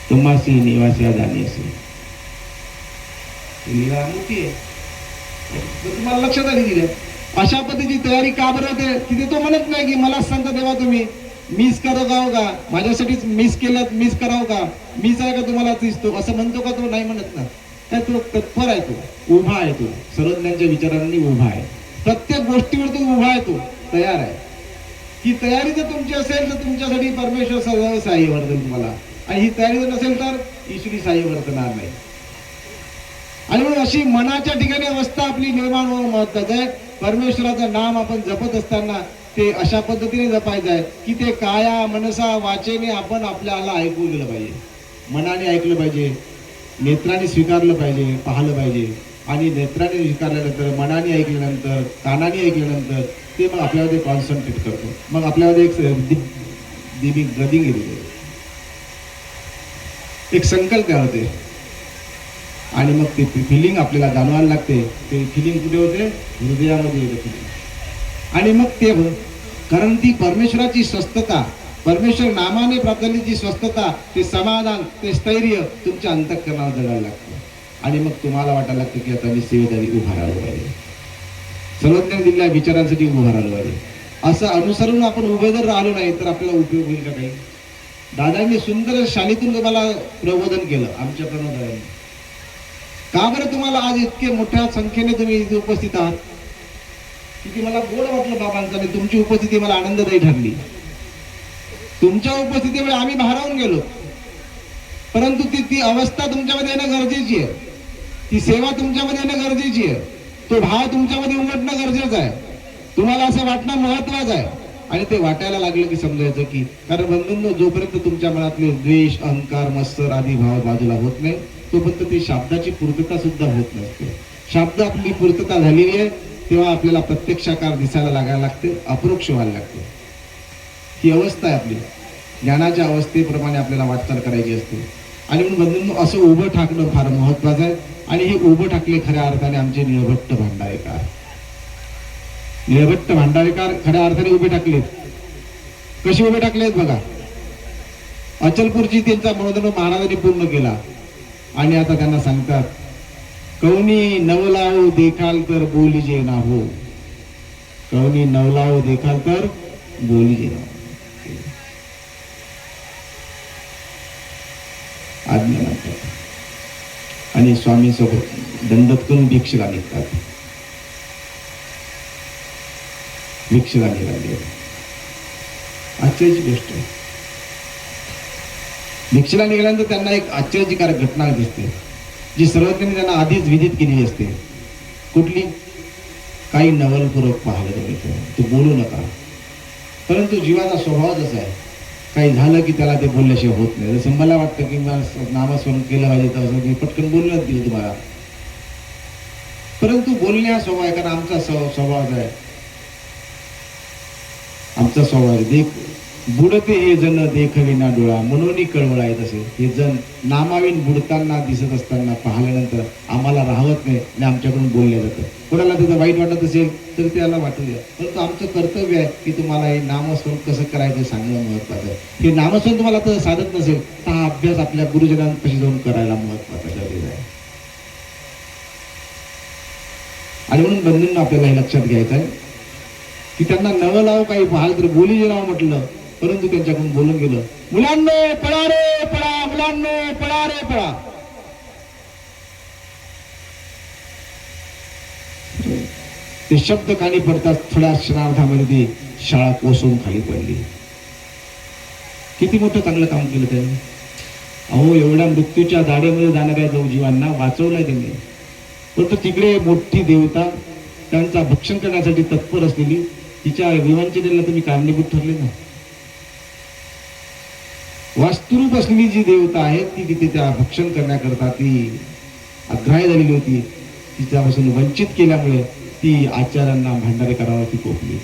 तुम्हासी निवासी जाणी असेल. लीळा मोठी आहे, तुम्हाला लक्षात आली दिली. अशा पद्धतीची तयारी का बरं होते? तिथे तो म्हणत नाही की मला संत देवा तुम्ही मिस करो का, माझ्यासाठीच मिस केलं, मिस करावं का, मीच आहे का तुम्हाला दिसतो असं म्हणतो का? तो नाही म्हणत ना. काय तो तत्पर आहे, तो उभा आहे, तो सर्वज्ञांच्या विचारांनी उभा आहे, प्रत्येक गोष्टीवर तो उभा आहे, तो तयार आहे. ही तयारी जर तुमची असेल तर तुमच्यासाठी परमेश्वर सदैव साह्य वर्तेल तुम्हाला. आणि ही तयारी जर नसेल तर ईश्वरी साह्य वर्तणार नाही. आणि म्हणून अशी मनाच्या ठिकाणी अवस्था आपली निर्माण होणं महत्वाचं आहे. परमेश्वराचं नाम आपण जपत असताना ते अशा पद्धतीने जपायचं आहे की ते काया मनसा वाचेने आपण आपल्याला ऐकू दिलं पाहिजे, मनाने ऐकलं पाहिजे, नेत्राने स्वीकारलं पाहिजे, पाहिलं पाहिजे. आणि नेत्राने स्वीकारल्यानंतर, मनाने ऐकल्यानंतर, कानाने ऐकल्यानंतर ते मग आपल्यामध्ये कॉन्सन्ट्रेट करतो. मग आपल्यामध्ये एक गदिंग येते, एक संकल्प तयार होते आणि मग ते फिलिंग आपल्याला जाणवायला लागते. ते फिलिंग कुठे होते? हृदयामध्ये येते फिलिंग. आणि मग ते कारण ती परमेश्वराची स्वस्थता, परमेश्वर नामाने प्राप्त झालेली स्वस्थता, ते समाधान, ते स्थैर्य तुमच्या अंतःकरणाला जगायला लागतं. आणि मग तुम्हाला वाटायला लागतं की आता मी सेवेदारी उभा राहिलो पाहिजे, सर्वज्ञाने दिलेल्या विचारांसाठी उभा राहिलो पाहिजे. असं अनुसरून आपण उभे जर राहिलो नाही तर आपल्याला उपयोग होईल का काही? दादांनी सुंदर शालीतून तुम्हाला प्रबोधन केलं आमच्या प्रणवदादांनी. का बरं तुम्हाला आज इतके मोठ्या संख्येने तुम्ही इथे उपस्थित आहात? किती मला गोड वाटलं बाबांचं, आणि तुमची उपस्थिती मला आनंददायी ठरली. तुमच्या उपस्थितीमुळे आम्ही भारावून गेलो, परंतु ती अवस्था तुमच्यामध्ये येणं गरजेची आहे, ती सेवा तुमच्यामध्ये येणं गरजेची आहे, तो भाव तुमच्यामध्ये उमटणं गरजेचं आहे, तुम्हाला असं वाटणं महत्वाचं आहे. आणि ते वाटायला लागलं की समजायचं की, कारण बंधूंनो, जोपर्यंत तुमच्या मनातले द्वेष, अहंकार, मत्सर आदी भाव बाजूला होत नाही तोपर्यंत ती शब्दाची पूर्तता सुद्धा होत नसते. शब्द आपली पूर्तता झालेली आहे तेव्हा आपल्याला प्रत्यक्षाकार दिसायला लागायला लागते, अपरोक्ष व्हायला लागते. ही अवस्था आहे आपली. ज्ञानाच्या अवस्थेप्रमाणे आपल्याला वाटचाल करायची असते. आणि म्हणून बंधूंनो, असं उभं ठाकणं फार महत्वाचं आहे. आणि हे उभं ठाकले खऱ्या अर्थाने आमचे निळभट्ट भांडारेकर. निळभट्ट भांडारेकर खऱ्या अर्थाने उभे टाकलेत. कसे उभे टाकलेत बघा. अचलपूरची त्यांचा मनोधर्म महाराजांनी पूर्ण केला आणि आता त्यांना सांगतात, कौनी नवलाओ देखाल तर बोलीजे ना हो. कौनी नवलाओ देखाल तर बोलीजे ना हो. आज्ञा मानतात आणि स्वामी सोबत दंडत करून भिक्षेला निघतात. भिक्षेला निघाले. आश्चर्याची गोष्ट आहे. भिक्षेला निघाल्यानंतर त्यांना एक आश्चर्यकारक घटना दिसते, जी सर्वज्ञांनी त्यांना आधीच विदित केलेली असते. कुठली? काही नवलपूर्वक पाहिलं तू बोलू नका. परंतु जीवाचा स्वभाव जसा आहे, काही झालं की त्याला ते बोलल्याशिवाय होत नाही. जसं मला वाटतं की नामस्मरण केलं पाहिजे तर मी पटकन बोलूनच देऊ तुम्हाला. परंतु बोलणे हा स्वभाव आहे, कारण आमचा स्वभाव आहे. आमचा स्वभाव देख बुडते हे जण देखविना डोळा म्हणून कळवळा येत असेल. हे जण नामाविन बुडताना दिसत असताना पाहिल्यानंतर आम्हाला राहत नाही आणि आमच्याकडून बोललं जातं. कोणाला त्याचं वाईट वाटत असेल तर त्याला वाटू द्या, परंतु आमचं कर्तव्य आहे की तुम्हाला हे नामस्मरण कसं करायचं सांगणं महत्वाचं आहे. हे नामस्मरण तुम्हाला तर साधत नसेल तर हा अभ्यास आपल्या गुरुजनांपाशी जाऊन करायला महत्वाचा ठरलेला आहे. आणि म्हणून बंधूंना आपल्याला हे लक्षात घ्यायचं आहे की त्यांना नवं लाव काही पाहाल तर बोली जे नाव म्हटलं, परंतु त्यांच्याकडून बोलून गेलं, मुलांनो पळा रे पळा, मुलांनो पळा रे पळा. ते शब्द खाली पडतात. थोड्या क्षणार्धामध्ये ती शाळा कोसळून खाली पडली. किती मोठं चांगलं काम केलं त्यांनी. अहो, एवढ्या मृत्यूच्या दाढेमध्ये जाणाऱ्या जीवांना वाचवलंय त्यांनी. परंतु तिकडे मोठी देवता त्यांचा भक्षण करण्यासाठी तत्पर असलेली तिच्या विवंचनेला तुम्ही कारणीभूत ठरले ना. वास्तुरूप असलेली जी देवता आहे ती तिथे त्या भक्षण करण्याकरता ती अग्राह्य झालेली होती. तिच्यापासून वंचित केल्यामुळे ती आचार्यांना भांडारेकरांवरती कोपली.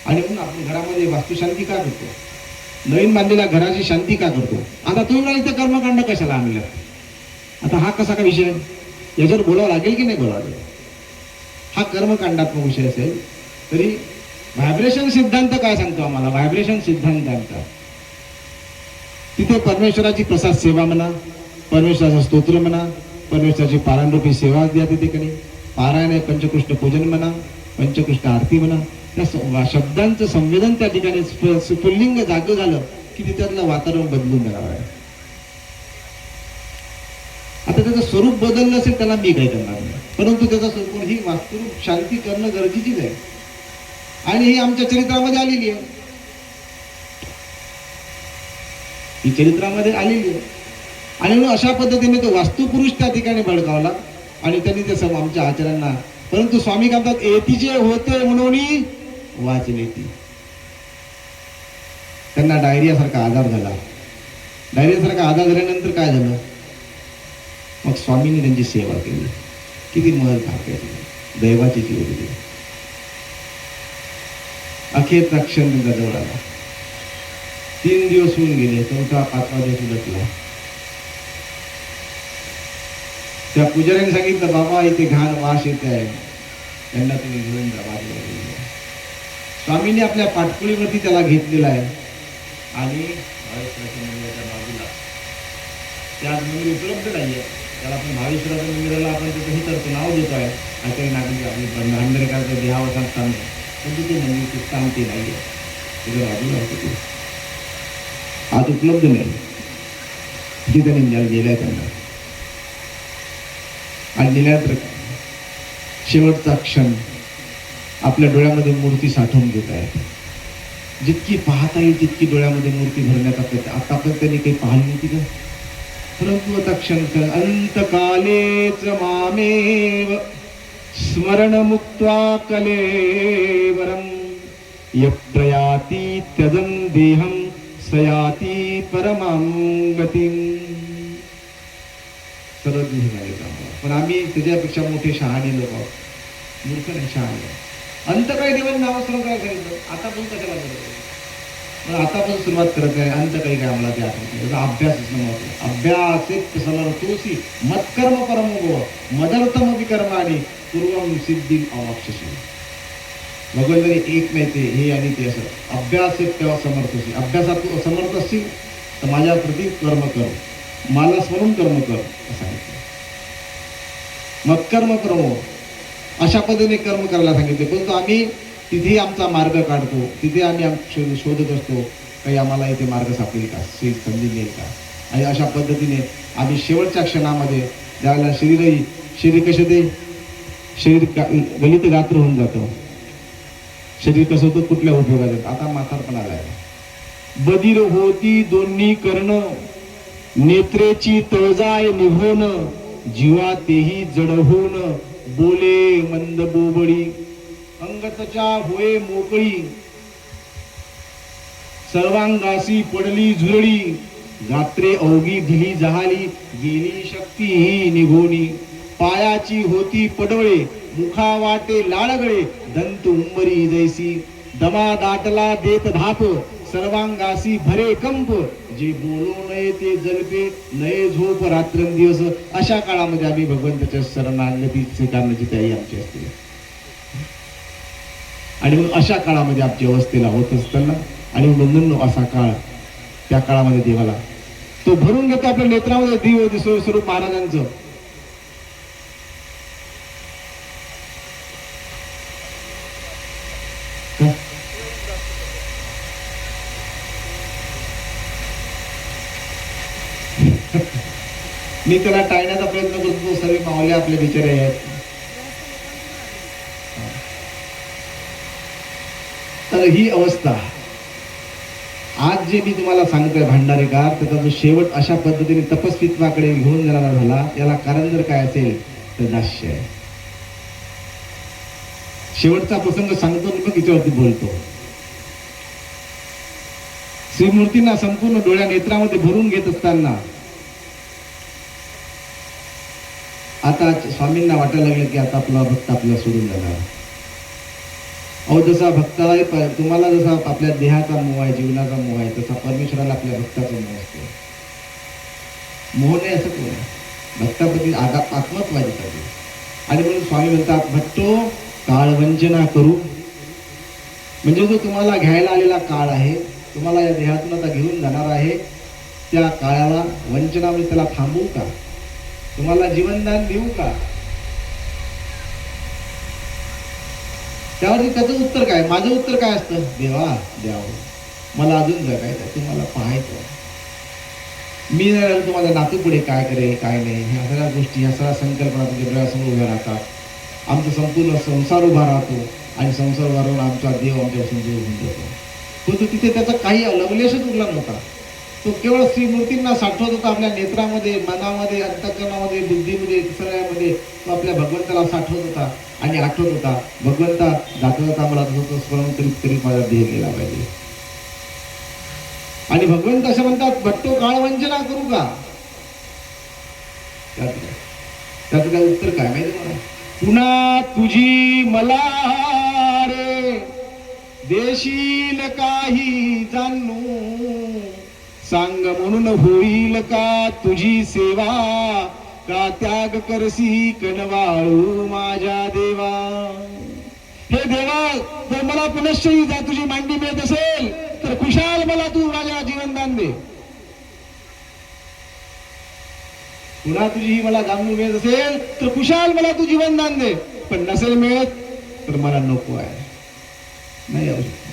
आणि म्हणून आपण घरामध्ये वास्तुशांती का करतो? नवीन बांधलेल्या घराची शांती का करतो? आता तुम्ही इथं कर्मकांड कशाला आणलं? आता हा कसा का विषय? याच्यावर बोलावं लागेल की नाही बोलावं लागेल? हा कर्मकांडात्मक विषय असेल तरी व्हायब्रेशन सिद्धांत काय सांगतो आम्हाला? व्हायब्रेशन सिद्धांत तिथे परमेश्वराची प्रसाद सेवा म्हणा, परमेश्वराचं स्तोत्र म्हणा, परमेश्वराची पारायणरूपी सेवा द्या तिथे कधी, पारायण पंचकृष्ण पूजन म्हणा, पंचकृष्ण आरती म्हणा, त्या शब्दांचं संवेदन त्या ठिकाणी स्फुल्लिंग जागं झालं की तिथलं वातावरण बदलून जाणार आहे. आता त्याचं स्वरूप बदललं असेल त्याला मी काही करणार नाही, परंतु त्याचा स्वरूप ही वास्तुरूप शांती करणं गरजेचीच आहे. आणि ही आमच्या चरित्रामध्ये आलेली आहे. ही चरित्रामध्ये आलेली आहे. आणि म्हणून अशा पद्धतीने तो वास्तुपुरुष त्या ठिकाणी भडकावला आणि त्यांनी ते सर्व आमच्या आचार्यांना, परंतु स्वामी म्हणतात एतीचे होते म्हणून वाचले ती. त्यांना डायरियासारखा आजार झाला. डायरियासारखा आजार झाल्यानंतर काय झालं? मग स्वामींनी त्यांची सेवा केली. किती महल टाकायची, दैवाची जीव दिली. अखेरचा क्षण त्यांचा जवळ आला. 3 दिवस होऊन गेले. 4था 5वा दिवस उलटला. त्या पुजाऱ्याने सांगितलं, बाबा इथे घाण वास येत आहे, त्यांना तुम्ही घेऊन जा बाजूला. स्वामींनी आपल्या पाठकुळीवरती त्याला घेतलेला आहे आणि मंदिराच्या बाजूला त्या मंदिर उपलब्ध नाहीये. त्याला आपण भावेश्वराच्या मंदिराला आपण तिथेही तर नाव देतो आहे आचार्य नागरिक आपली भांडारेकरांचं देहावसान स्थान, पण तिथे मंदिरचे स्थान ते नाहीये. तिथे बाजूला होतं ते आज उपलब्ध नाही. ती त्यांनी गेलाय त्यांना. आणि नेल्यानंतर शेवटचा क्षण आपल्या डोळ्यामध्ये मूर्ती साठवून घेत आहेत. जितकी पाहता येईल तितकी डोळ्यामध्ये मूर्ती भरण्यात आपल्या आतापर्यंत त्यांनी काही पाहिली नव्हती का? परंतु आता क्षण अंतकालेच मामेव स्मरण मुक्त्वा कलेवरम यप्रयाती त्यजन देहम सयाती परमां गतिम. सरळ झाले पण आम्ही त्याच्यापेक्षा मोठे शहाणे लोक आहोत. मूर्ख नाही, शहाणे. अंत काही देवाने नामस्मरण करायला सांगितलं, आता पण कशाला पण आता पण सुरुवात करत आहे. अंत काही काय आम्हाला ते आठवत नाही. त्याचा अभ्यासच महत्व. अभ्यास समर्थोसी मत्कर्म परमो मदर्थम विकर्माणी पूर्वम सिद्धी अवाक्षसी. भगवंताने एक नाही ते हे आणि ते असं. अभ्यास तेव्हा समर्थ होती. अभ्यासात तू असमर्थ असशील तर माझ्या प्रती कर्म कर, मला स्मरून कर्म कर असं सांगितलं. मग कर्म कर्म अशा पद्धतीने कर्म करायला सांगितले. परंतु आम्ही तिथे आमचा मार्ग काढतो, तिथे आम्ही शोधत असतो काही आम्हाला इथे मार्ग सापडेल का, संधी मिळेल का. आणि अशा पद्धतीने आम्ही शेवटच्या क्षणामध्ये ज्यावेळेला शरीर कसे ते शरीर गलित गात्र होऊन जातं. शरीर कसं होतं, कुठल्या उपयोगात येतं. आता म्हातारपण आलाय. बधीर होती दोन्ही कर्ण, नेत्रेची तळजाय निभोन, जीवा तेही जड होऊन, बोले मंद बोबडी, अंगतच्या होय मोकळी, सर्वांगासी पडली झुरळी, गात्रे अवघी ढिली जहाली, गेली शक्ती ही निघोनी, पायाची होती पडवळे, मुखा वाटे लाळगळे, दंत उंबरी जैसी, दमा दाटला देत धाप, सर्वांगासी भरे कंप, जे बोलू नये ते जलपे, नये झोप रात्रंदिवस. अशा काळामध्ये आम्ही भगवंताच्या शरणागती स्वीकारण्याची तयारी आमची असते. आणि मग अशा काळामध्ये आमची अवस्थेला होत असताना आणि बंधन असा काळ, त्या काळामध्ये देवाला तो भरून घेतो आपल्या नेत्रामध्ये दिव दिसो स्वरूप महाराजांचं. मी त्याला टाळण्याचा प्रयत्न करतो. सर्व मावले आपले बिचारे आहेत. तर ही अवस्था आज जे मी तुम्हाला सांगतोय भांडारेकार, त्याचा जो शेवट अशा पद्धतीने तपस्वित्वाकडे घेऊन जाणारा झाला, याला कारण जर काय असेल तर दास्य आहे. शेवटचा प्रसंग सांगतो आणि मग याच्यावरती बोलतो. श्रीमूर्तींना संपूर्ण डोळ्या नेत्रामध्ये भरून घेत असताना आता स्वामींना वाटायला लागलं की आता आपला भक्त आपल्याला सोडून जाणार. अहो जसा भक्ताला, तुम्हाला जसा आपल्या देहाचा मोह आहे, जीवनाचा मोह आहे, तसा परमेश्वराला आपल्या भक्ताचा मोह असतो. मोह नाही असं कोण भक्ताप्रती आत्मत्वादी पाहिजे. आणि म्हणून स्वामी म्हणतात, भट्टो काळ वंचना करू, म्हणजे जो तुम्हाला घ्यायला आलेला काळ आहे, तुम्हाला या देहातून आता घेऊन जाणार आहे, त्या काळाला वंचना म्हणजे त्याला थांबवू का, तुम्हाला जीवनदान देऊ का. त्यावरती त्याचं उत्तर काय, माझं उत्तर काय असतं, देवा द्यावं, मला अजून जगायचं, तुम्हाला पाहायचं. मी तुम्हाला नातू पुढे काय करेल काय नाही, ह्या सगळ्या गोष्टी, ह्या सगळ्या संकल्पना तुमच्या डोळ्यासमोर उभ्या राहतात. आमचा संपूर्ण संसार उभा राहतो आणि संसार उभा राहून आमचा देव आमच्यापासून दूर होऊन जातो. परंतु तिथे त्याचा काही लवलेशच उरला नव्हता. तो केवळ श्रीमूर्तींना साठवत होता आपल्या नेत्रामध्ये, मनामध्ये, अंतःकरणामध्ये, बुद्धीमध्ये, सगळ्यामध्ये. तो आपल्या भगवंताला साठवत होता आणि आठवत होता, भगवंता जाता जाता मला तुझं स्मरण तरी माझा देह गेला पाहिजे. आणि भगवंत असं म्हणतात, भट्टो काळ वंचना करू का. त्याचं काय उत्तर काय माहिती मला, पुन्हा तुझी मला रे देशील काही जाणू, सांग म्हणून होईल का तुझी सेवा, का त्याग करसी कनवाळू माझ्या देवा. हे देवा, जर मला पुनश्चही तुझी मांडी मिळत असेल तर खुशाल मला तू माझ्या जीवनदान दे. पुन्हा तुझी ही मला जाणून मिळत असेल तर खुशाल मला तू जीवनदान दे. पण नसेल मिळत तर मला नको आहे, नाही आवश्यक,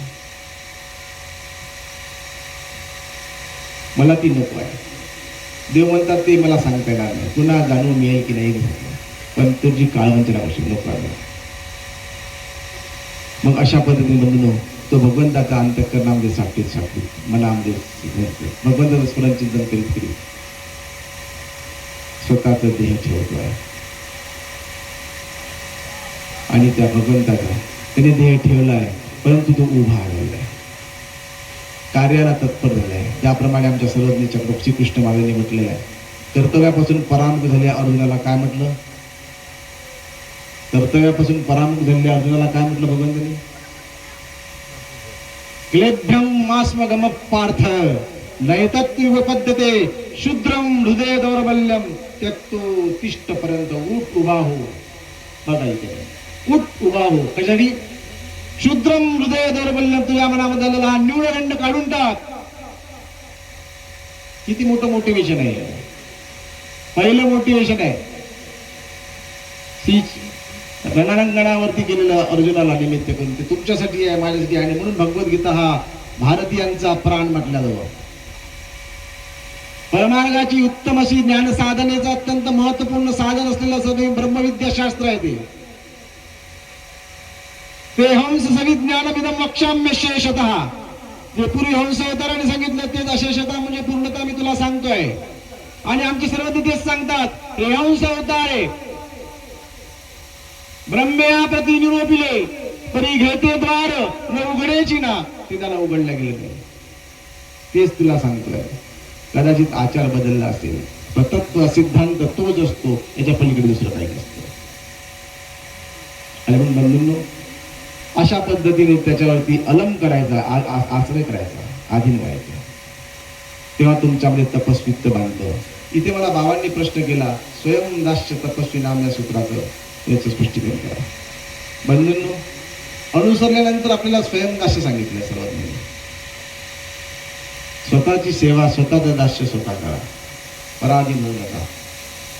मला ती नको आहे. देव म्हणतात ते मला सांगता येणार नाही, पुन्हा जाणून मिळेल की नाही, पण तुझी काळवंचना आवश्यक नको आहे. मग अशा पद्धतीने बंधून तो भगवंताचा अंतःकरणामध्ये साठवीत मनामध्ये भगवंताचं स्मरण चिंतन करीत स्वतःचा देह ठेवतो आहे. आणि त्या भगवंताचा त्याने देह ठेवला आहे परंतु तो उभा आलेला आहे, कार्याला तत्पर झालाय. ज्याप्रमाणे आमच्या सर्वज्ञ चक्रवर्ती श्रीकृष्ण महाराजांनी म्हटलेलं आहे, कर्तव्यापासून परामुख झालेल्या अर्जुनाला काय म्हटलं? कर्तव्यापासून परामुख झालेल्या अर्जुनाला काय म्हटलं भगवंतांनी? क्लेभ्यम मास्मगम पार्थ नैतत्व पद्धते शूद्रम हृदय दौर्बल्यम त्यक्तो तिष्ठ पर्यंत उठ उभा हो. बघा इथे उठ उभा हो. कशासाठी? शूद्रम हृदय दौर्बल्यम, तुझ्या मनामध्ये आलेला हा न्यूनगंड काढून टाक. किती मोठं मोटिवेशन आहे. पहिलं मोटिवेशन आहे रणांगणावरती केलेलं अर्जुनाला निमित्त करून, ते तुमच्यासाठी आहे, माझ्यासाठी आहे. म्हणून भगवद्गीता हा भारतीयांचा प्राण म्हटला जातो. परमार्गाची उत्तम अशी ज्ञान साधनेचं अत्यंत महत्वपूर्ण साधन असलेलं असं ब्रह्मविद्याशास्त्र आहे ते. ते हंस सविज्ञानमिदं वक्ष्याम्य शेषतः, जे पूर्वी हंस अवताराने सांगितलं तेच अशेषतः म्हणजे पूर्णता मी तुला सांगतोय. आणि आमचे सर्व तेच सांगतात, हे हंस अवतार आहे. ब्रह्म्या प्रति निरोपिले परी घेते द्वार न उघडेची ना, ते त्याला उघडल्या गेले नाही. तेच तुला सांगतोय. कदाचित आचार बदलला असेल, तत्व सिद्धांत तोच असतो, याच्या पलीकडे दुसरं काही नसतं. आणि म्हणून बंधूंनो, अशा पद्धतीने त्याच्यावरती अलम करायचा, आश्रय करायचा, अधीन व्हायचा, तेव्हा तुमच्यामध्ये तपस्वित्व बांधतं. इथे मला बाबांनी प्रश्न केला, स्वयंदास्य तपस्वी नाम या सूत्राचं याचं स्पष्टीकरण करा. बंधूंनो, अनुसरल्यानंतर आपल्याला स्वयंदास्य सांगितलं सर्वांनी. स्वतःची सेवा, स्वतःचं दास्य स्वतः करा. पराधीन होऊ नका.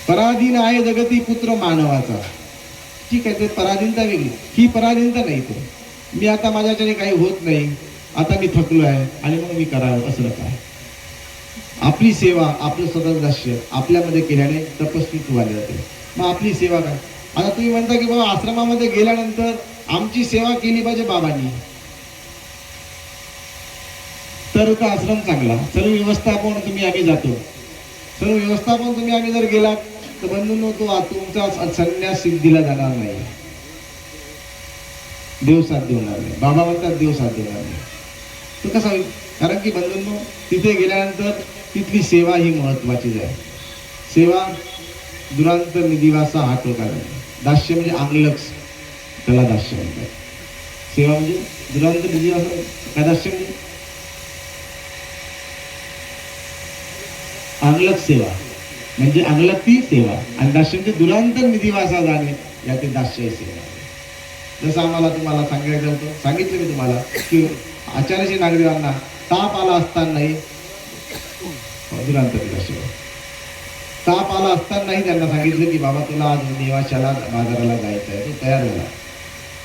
पराधीन आहे जगती पुत्र मानवाचा. ठीक आहे, ते पराधीनता वेगळी, ही पराधीनता नाही. तो मी आता माझ्याच्याने काही होत नाही, आता मी थकलो आहे आणि मग मी करावं असं नका. आपली सेवा, आपलं स्वतःचं दास्य आपल्यामध्ये केल्याने तपस्वित्व आले जाते. मग आपली सेवा काय? आता तुम्ही म्हणता की बाबा आश्रमामध्ये गेल्यानंतर आमची सेवा केली पाहिजे बाबांनी, तर तो आश्रम चांगला. सर्व व्यवस्थापन तुम्ही आम्ही जातो, सर्व व्यवस्थापन तुम्ही आम्ही जर गेलात तर बंधूंनो, तो तुमचा संन्यास सिद्धीला जाणार नाही. देव साथ देणार नाही. बाबा म्हणतात देव साथ देणार नाही. तो कसा होईल? कारण की बंधूंनो, तिथे गेल्यानंतर तिथली सेवा ही महत्वाचीच आहे. सेवा दुरांतर निदिवासा हा टोका नाही. दास्य म्हणजे अंगलक्ष, त्याला दास्य म्हणतात. सेवा म्हणजे दुरांतर निदिवासा. काय दास्य म्हणजे? अंगलक सेवा म्हणजे अंगलक सेवा, आणि दास्य म्हणजे दुरांतर निधिवासा जाणे, या ते दास्य सेवा. जसं आम्हाला तुम्हाला सांगायचं होतं, सांगितलं मी तुम्हाला की आचार्यशी नागरिकांना ताप आला असतानाही दुरांतर दास्य, ताप आला असतानाही त्यांना सांगितलं की बाबा तुला आज निवाशाला बाजाराला जायचं आहे, तो तयार झाला.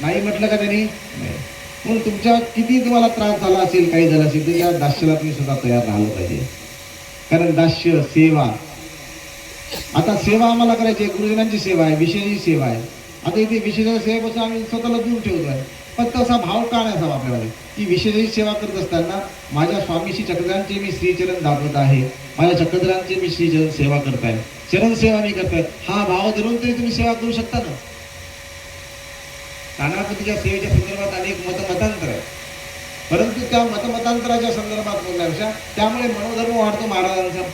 नाही म्हटलं का त्यांनी? नाही. म्हणून तुमच्या किती तुम्हाला त्रास झाला असेल, काही झालं असेल, तर या दास्याला तुम्ही स्वतः तयार राहिलं पाहिजे. कारण दास्य सेवा, आता सेवा आम्हाला करायची आहे, गुरुजनांची सेवा आहे, विशेषची सेवा आहे. आता इथे विशेष सेवेपासून आम्ही स्वतःला दूर ठेवतो आहे. पण तसा भाव का नाही असावा आपल्याला की विशेषची सेवा करत असताना माझ्या स्वामीशी चक्रधरांचे मी श्रीचरण दाखवत आहे, माझ्या चक्रधरांचे मी श्रीचरण सेवा करताय, चरण सेवा मी करताय, हा भाव धरून तरी तुम्ही सेवा करू शकता ना. तानापतीच्या सेवेच्या संदर्भात अनेक मतमतांतर आहे, परंतु त्या मतमतांतराच्या संदर्भात बोलण्यापेक्षा त्यामुळे मनोधर्म वाढतो महाराजांचा.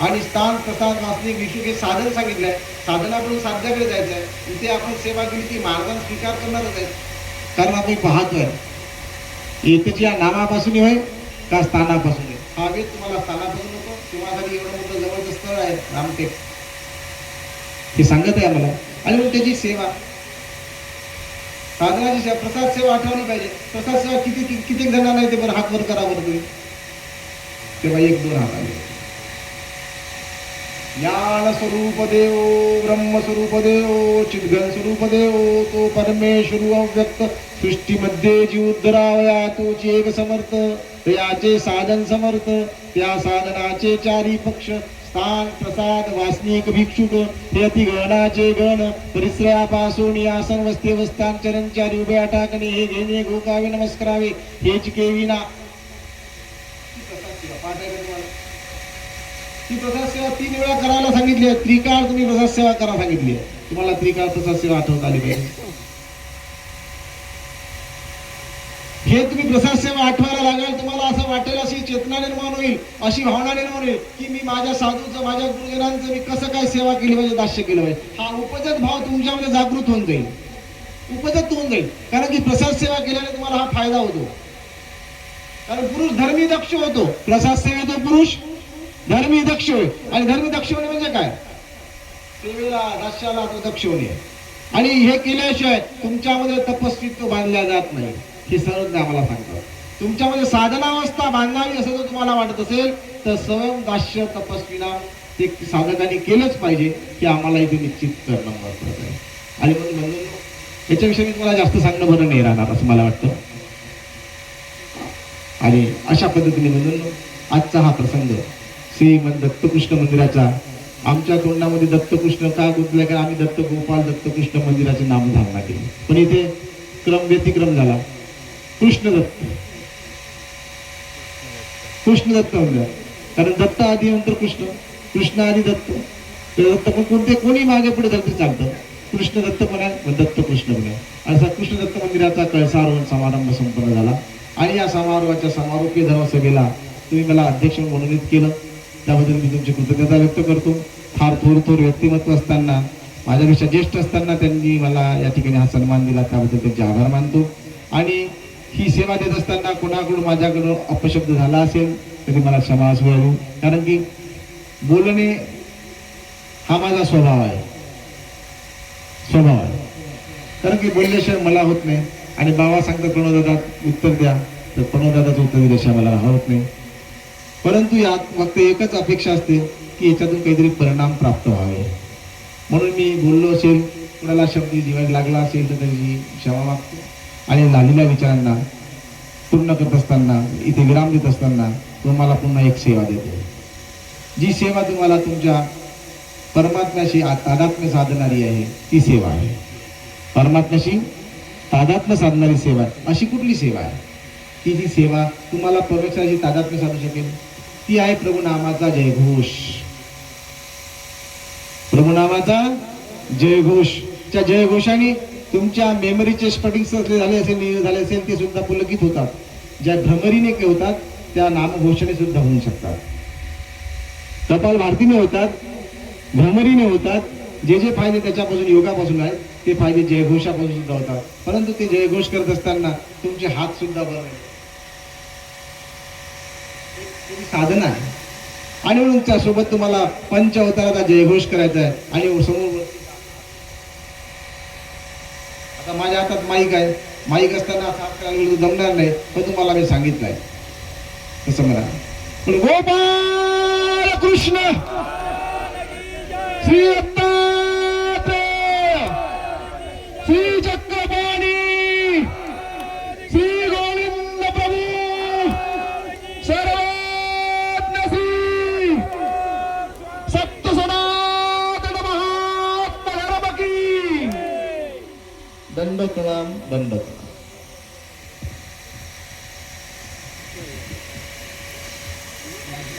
आणि स्थान प्रसाद वासनिक विषुक हे साधन सांगितलंय. साधनाकडून साध्याकडे जायचं आहे. इथे आपण सेवा केली की महाराजांना स्वीकार करणारच आहे, कारण आपण पाहतोय एकच या नामापासून होय का स्थानापासून आहे. हा वेद तुम्हाला स्थानापासून होतो, तुम्हाला एवढं मोठं जवळचं स्थळ आहे रामटेक, हे सांगत आहे आम्हाला. आणि मग त्याची सेवा, साधनाची सेवा, प्रसाद सेवा आठवली पाहिजे. प्रसाद सेवा किती जणांना नाही ते बरं हात वर करा बरं तुम्ही, तेव्हा एक दोन हात आले. ज्ञान स्वरूप देव, ब्रह्म स्वरूप देव, चिद्घन स्वरूप देव, तो परमेश्वर अव्यक्त सृष्टीमध्ये जीव उद्धरावया तोची एक समर्थ, त्याचे साधन समर्थ, त्या साधनाचे चारी पक्ष, स्थान प्रसाद वासनिक भिक्षुक, हे अतिगणाचे गण, परिश्रयापासून या सर्व स्थान चरण चारी उभ्या टाकणे, हे घेणे घोकावे नमस्कारावे, हेच केविना. ती प्रसाद सेवा 3 वेळा करायला सांगितली आहे. त्रिकाळ तुम्ही प्रसाद सेवा करा सांगितली आहे. तुम्हाला त्रिकाळ प्रसाद सेवा आठवत आली पाहिजे. हे तुम्ही प्रसाद सेवा आठवायला लागाल, तुम्हाला असं वाटेल, अशी चेतना निर्माण होईल, अशी भावना निर्माण होईल की मी माझ्या साधूचं, माझ्या गुरुजनांचं मी कसं काय सेवा केली पाहिजे, दास्य केलं पाहिजे. हा उपजत भाव तुमच्यामध्ये जागृत होऊन जाईल, उपजत होऊन जाईल. कारण की प्रसाद सेवा केल्याने तुम्हाला हा फायदा होतो. कारण पुरुष धर्मी दक्ष होतो, प्रसाद सेवेतो पुरुष धर्मी दक्ष होय. आणि धर्मी दक्ष होणे म्हणजे काय? सेवेला, दास्याला तो दक्ष होणे. आणि हे केल्याशिवाय तुमच्यामध्ये तपस्वित्व बांधल्या जात नाही. हे सर्वज्ञ आम्हाला सांगतात. तुमच्यामध्ये साधनावस्था बांधावी असं जर तुम्हाला वाटत असेल तर स्वयं दास्य तपस्वीना ते साधकांनी केलंच पाहिजे, की आम्हाला इथे निश्चित करणं महत्वाचं आहे. आणि म्हणून याच्याविषयी मी तुम्हाला जास्त सांगणं बरं नाही राहणार असं मला वाटतं. आणि अशा पद्धतीने म्हणून आजचा हा प्रसंग श्रीमंत दत्तकृष्ण मंदिराचा, आमच्या तोंडामध्ये दत्तकृष्ण का गुंतले, कारण आम्ही दत्त गोपाल दत्तकृष्ण मंदिराची नामधारणा केली, पण इथे क्रम व्यतिक्रम झाला. कृष्णदत्त म्हणजे कारण दत्त आधी नंतर कृष्ण, कृष्ण आधी दत्त, दत्त पण कोणते कोणी मागे पुढे झालं तरी चालतं. कृष्ण दत्त पण आहे, दत्त कृष्ण पण आहे. असा कृष्ण दत्त मंदिराचा कळसारोहण समारंभ संपन्न झाला. आणि या समारोहाच्या समारोपीय धर्मसभेला तुम्ही मला अध्यक्ष म्हणून मनोनीत केलं, त्याबद्दल मी तुमची कृतज्ञता व्यक्त करतो. फार थोर व्यक्तिमत्व असताना, माझ्यापेक्षा ज्येष्ठ असताना त्यांनी मला या ठिकाणी हा सन्मान दिला, त्याबद्दल त्यांचे आभार मानतो. आणि ही सेवा देत असताना कोणाकडून माझ्याकडून अपशब्द झाला असेल तरी मला क्षमा असू, कारण की बोलणे हा माझा स्वभाव आहे. कारण की बोलल्याशिवाय मला होत नाही. आणि बाबा सांगतात प्रणवदादा उत्तर द्या, तर प्रणवदादाचं उत्तर दिल्याशिवाय मला होत नाही. परंतु यात फक्त एकच अपेक्षा असते की याच्यातून काहीतरी परिणाम प्राप्त व्हावे. म्हणून मी बोललो असेल, कुणाला शब्द जीवन लागला असेल तर त्याची क्षमा मागतो. आणि झालेल्या विचारांना पूर्ण करत असताना, इथे विराम देत असताना तुम्हाला पुन्हा एक सेवा देतो. जी सेवा तुम्हाला तुमच्या परमात्म्याशी तादात्म्य साधणारी आहे ती सेवा आहे. परमात्म्याशी तादात्म्य साधणारी सेवा आहे. अशी कुठली सेवा आहे की जी सेवा तुम्हाला परमेश्वराची तादात्म्य साधू शकेल? ती आहे प्रभुनामाचा जयघोष. प्रभुनामाचा जयघोष. त्या जयघोषाने तुमच्या मेमरीचे स्फटिक झाले असेल ते सुद्धा पुलकित होतात. ज्या भ्रमरीने होतात त्या नामघोषणे सुद्धा होऊ शकतात. कपाल भारतीने होतात, भ्रमरीने होतात. जे फायदे त्याच्यापासून योगापासून आहेत ते फायदे जयघोषापासून सुद्धा होतात. परंतु ते जयघोष करत असताना तुमचे हात सुद्धा बरोबर साधना आहे. आणि म्हणून त्यासोबत तुम्हाला पंच अवताराचा जयघोष करायचा आहे. आणि समोर आता माझ्या हातात माईक आहे, माईक असताना साफ करायला जमणार नाही, पण तुम्हाला मी सांगितलंय तसं मला. पण गोपाल कृष्ण श्री दत्तात्रेय श्री चक्रपाणी श्री गोविंद प्रभू सर्वज्ञ श्री सत्य सनातन महात्मा धर्म की दंड प्रणाम.